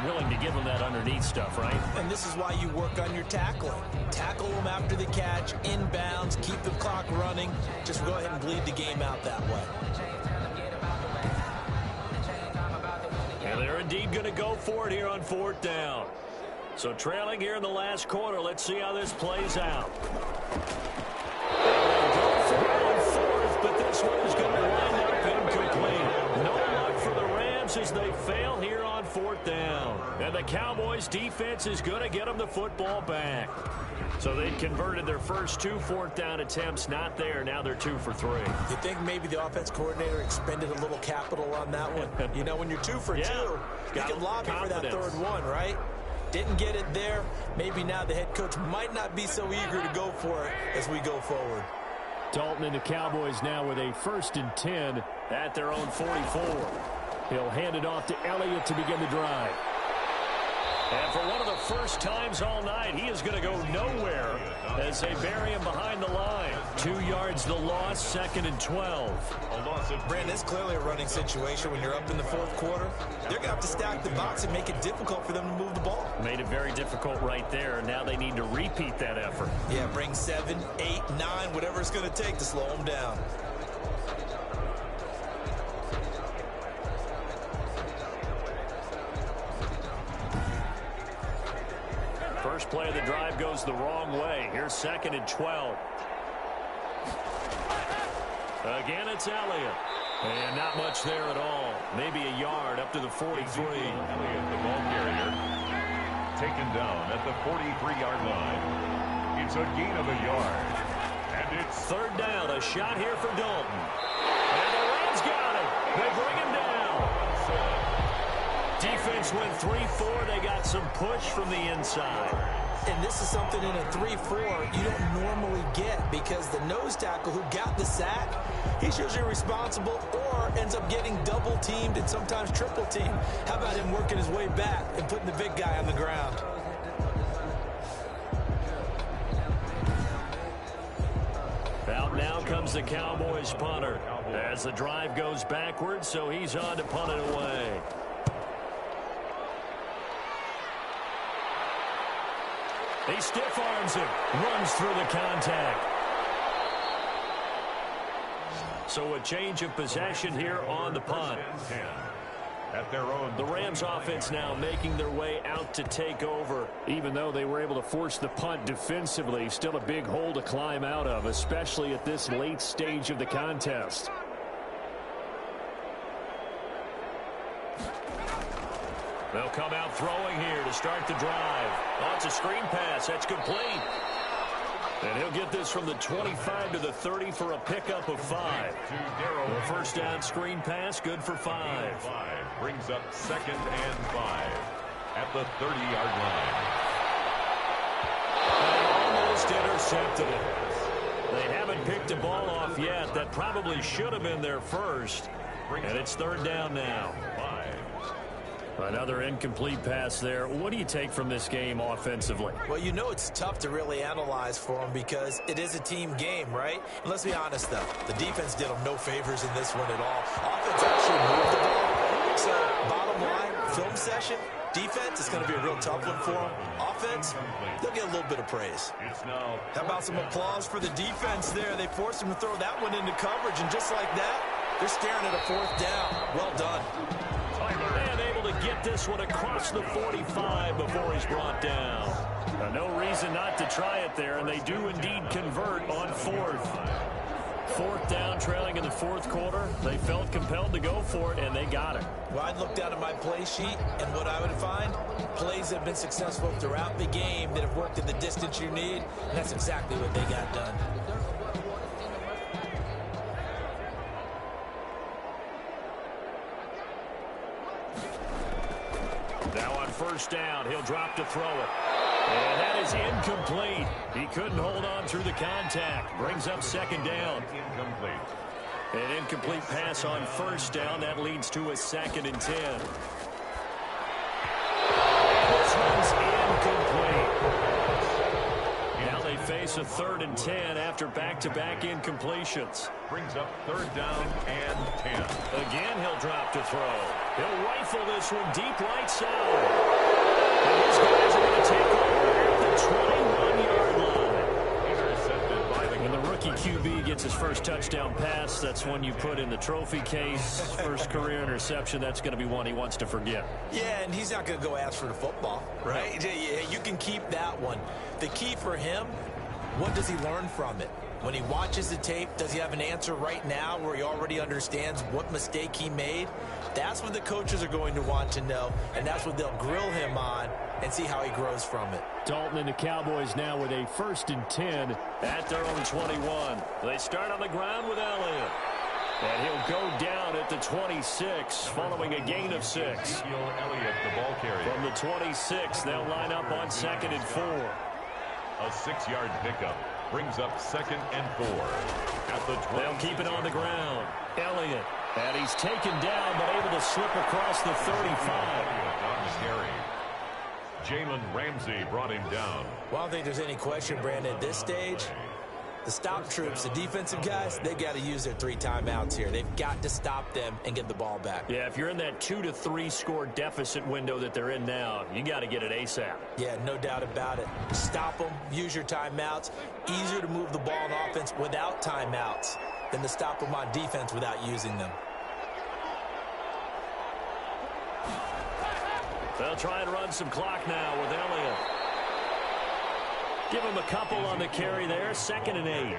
Willing to give them that underneath stuff, right? And this is why you work on your tackling. Tackle them after the catch, inbounds, keep the clock running. Just go ahead and bleed the game out that way. And they're indeed going to go for it here on 4th down. So trailing here in the last quarter. Let's see how this plays out. They go for it on 4th, but this one is going to wind up incomplete. No luck for the Rams as they fail here on 4th down. And the Cowboys defense is going to get them the football back. So they've converted their first 2 4th down attempts. Not there. Now they're 2 for 3. You think maybe the offense coordinator expended a little capital on that one? You know, when you're 2 for 2, you can lobby for that 3rd one, right? Didn't get it there. Maybe now the head coach might not be so eager to go for it as we go forward. Dalton and the Cowboys now with a 1st and 10 at their own 44. He'll hand it off to Elliott to begin the drive. And for one of the first times all night, he is going to go nowhere as they bury him behind the line. 2 yards the loss, 2nd and 12. Brandon, it's clearly a running situation when you're up in the 4th quarter. They're going to have to stack the box and make it difficult for them to move the ball. Made it very difficult right there. Now they need to repeat that effort. Yeah, bring 7, 8, 9, whatever it's going to take to slow them down. First play of the drive goes the wrong way. Here's 2nd and 12. Again, it's Elliott. And not much there at all. Maybe a yard up to the 43. Elliott, the ball carrier, taken down at the 43-yard line. It's a gain of a yard. And it's 3rd down. A shot here for Dalton. And the Rams got it. They bring him down. Defense went 3-4. They got some push from the inside. And this is something in a 3-4 you don't normally get because the nose tackle who got the sack, he's usually responsible or ends up getting double teamed and sometimes triple teamed. How about him working his way back and putting the big guy on the ground? Out now comes the Cowboys punter as the drive goes backwards, so he's on to punt it away. He stiff arms it, runs through the contact. So a change of possession here on the punt. at their own. The Rams offense now making their way out to take over. Even though they were able to force the punt defensively, still a big hole to climb out of, especially at this late stage of the contest. They'll come out throwing here to start the drive. Oh, it's a screen pass. That's complete. And he'll get this from the 25 to the 30 for a pickup of 5. The first down screen pass, good for 5. Brings up 2nd and 5 at the 30-yard line. And almost intercepted it. They haven't picked a ball off yet. That probably should have been their first. And it's 3rd down now. Another incomplete pass there. What do you take from this game offensively? Well, you know it's tough to really analyze for them because it is a team game, right? And let's be honest, though. The defense did them no favors in this one at all. Offense actually moved the ball. So, bottom line, film session, defense is going to be a real tough one for them. Offense, they'll get a little bit of praise. How about some applause for the defense there? They forced him to throw that one into coverage, and just like that, they're staring at a 4th down. Well done. And able to get this one across the 45 before he's brought down. No reason not to try it there, and they do indeed convert on 4th. 4th down, trailing in the 4th quarter. They felt compelled to go for it, and they got it. Well, I'd look down at my play sheet, and what I would find, plays that have been successful throughout the game that have worked at the distance you need, and that's exactly what they got done. Now on 1st down, he'll drop to throw it. And that is incomplete. He couldn't hold on through the contact. Brings up 2nd down. Incomplete. An incomplete pass on 1st down. That leads to a 2nd and 10. This one's incomplete. Now they face a 3rd and 10 after back-to-back incompletions. Brings up 3rd down and 10. Again, he'll drop to throw. He'll rifle this one deep right side. And these guys are going to take over at the 21-yard line. Intercepted by the... When the rookie QB gets his first touchdown pass, that's one you put in the trophy case. First career interception, that's going to be one he wants to forget. Yeah, and he's not going to go ask for the football, right? You can keep that one. The key for him, what does he learn from it? When he watches the tape, does he have an answer right now where he already understands what mistake he made? That's what the coaches are going to want to know, and that's what they'll grill him on and see how he grows from it. Dalton and the Cowboys now with a 1st and 10 at their own 21. They start on the ground with Elliott. And he'll go down at the 26 following a gain of 6. Elliott, the ball carrier. From the 26, they'll line up on 2nd and 4. A 6-yard pickup brings up 2nd and 4 at the 20. They'll keep it on the ground. Elliott And he's taken down, but able to slip across the 35. Scary. Jalen Ramsey brought him down. Well, I don't think there's any question, Brandon, at this stage, the stop troops, the defensive guys, they got to use their 3 timeouts here. They've got to stop them and get the ball back. Yeah, if you're in that 2 to 3 score deficit window that they're in now, you got to get it ASAP. Yeah, no doubt about it. Stop them, use your timeouts. Easier to move the ball on offense without timeouts than to stop them on defense without using them. They'll try and run some clock now with Elliott. Give him a couple on the carry there. 2nd and 8.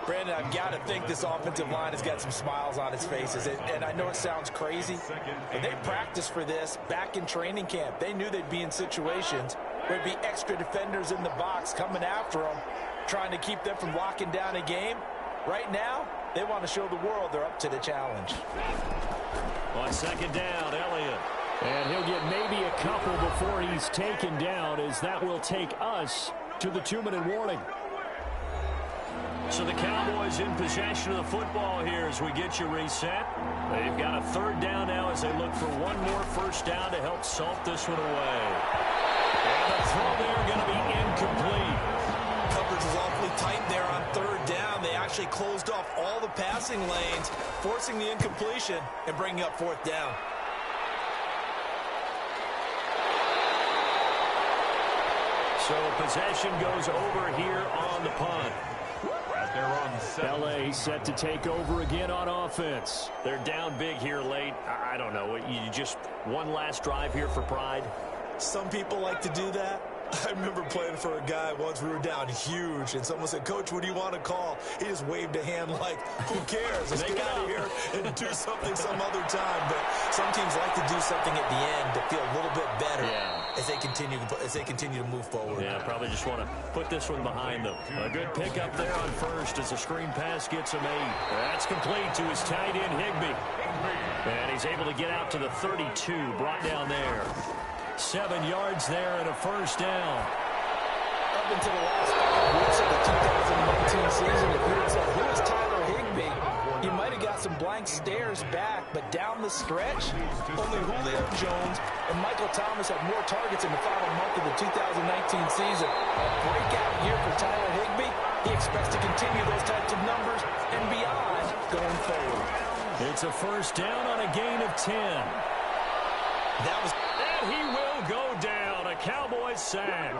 Brandon, I've got to think this offensive line has got some smiles on its faces. And I know it sounds crazy, but they practiced for this back in training camp. They knew they'd be in situations where there'd be extra defenders in the box coming after them, trying to keep them from locking down a game. Right now, they want to show the world they're up to the challenge. On 2nd down, Elliott. And he'll get maybe a couple before he's taken down, as that will take us to the 2-minute warning. So the Cowboys in possession of the football here as we get you reset. They've got a 3rd down now as they look for one more 1st down to help salt this one away. And the throw there going to be incomplete. Coverage is awfully tight there on 3rd down. They actually closed off all the passing lanes, forcing the incompletion and bringing up 4th down. So possession goes over here on the punt. They're on 7. LA set to take over again on offense. They're down big here late. I don't know. You just one last drive here for pride. Some people like to do that. I remember playing for a guy once. We were down huge, and someone said, "Coach, what do you want to call?" He just waved a hand like, "Who cares? Let's get out of here and do something some other time." But some teams like to do something at the end to feel a little bit better as they continue to move forward. Yeah, probably just want to put this one behind them. A good pickup there on 1st as a screen pass gets him 8. That's complete to his tight end, Higbee. And he's able to get out to the 32, brought down there. 7 yards there and a 1st down. Up until the last 5 weeks of the 2019 season, if you had said, "Who is Tyler Higbee?" you might have got some blank stares back, but down the stretch, only Julio Jones and Michael Thomas had more targets in the final month of the 2019 season. A breakout year for Tyler Higbee. He expects to continue those types of numbers and beyond going forward. It's a 1st down on a gain of 10. And he will go down. A Cowboys sack.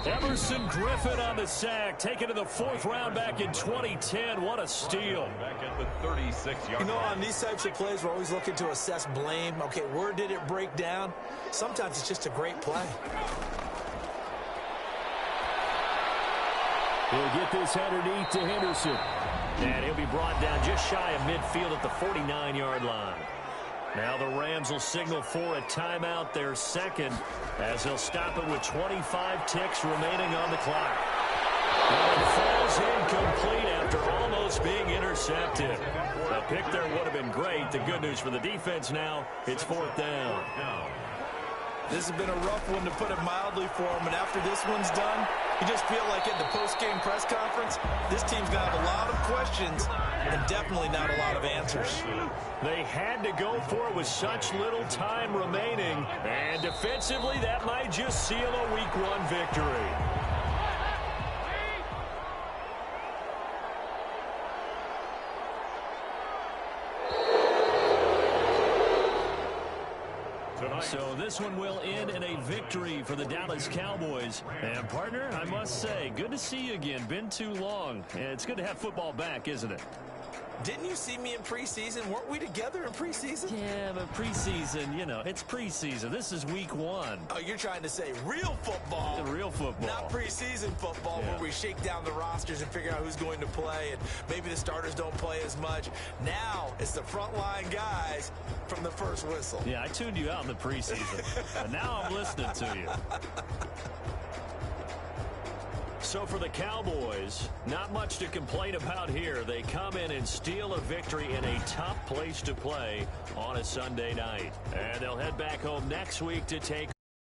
Emerson Griffin on the sack, taken to the 4th round back in 2010. What a steal. Back at the 36-yard You know, line. on these types of plays, we're always looking to assess blame. Okay, where did it break down? Sometimes it's just a great play. He'll get this underneath to Henderson. And he'll be brought down just shy of midfield at the 49-yard line. Now the Rams will signal for a timeout, their 2nd, as they'll stop it with 25 ticks remaining on the clock. And it falls incomplete after almost being intercepted. A pick there would have been great. The good news for the defense now, it's 4th down. This has been a rough one, to put it mildly, for him. And after this one's done, you just feel like at the post-game press conference, this team's going to have a lot of questions and definitely not a lot of answers. They had to go for it with such little time remaining. And defensively, that might just seal a Week 1 victory. So this one will end in a victory for the Dallas Cowboys. And, partner, I must say, good to see you again. Been too long. It's good to have football back, isn't it? Didn't you see me in preseason? Weren't we together in preseason? Yeah, but preseason, you know, it's preseason. This is Week 1. Oh, you're trying to say real football. Real football. Not preseason football, where we shake down the rosters and figure out who's going to play, and maybe the starters don't play as much. Now it's the frontline guys from the first whistle. Yeah, I tuned you out in the preseason. And now I'm listening to you. So for the Cowboys, not much to complain about here. They come in and steal a victory in a tough place to play on a Sunday night. And they'll head back home next week to take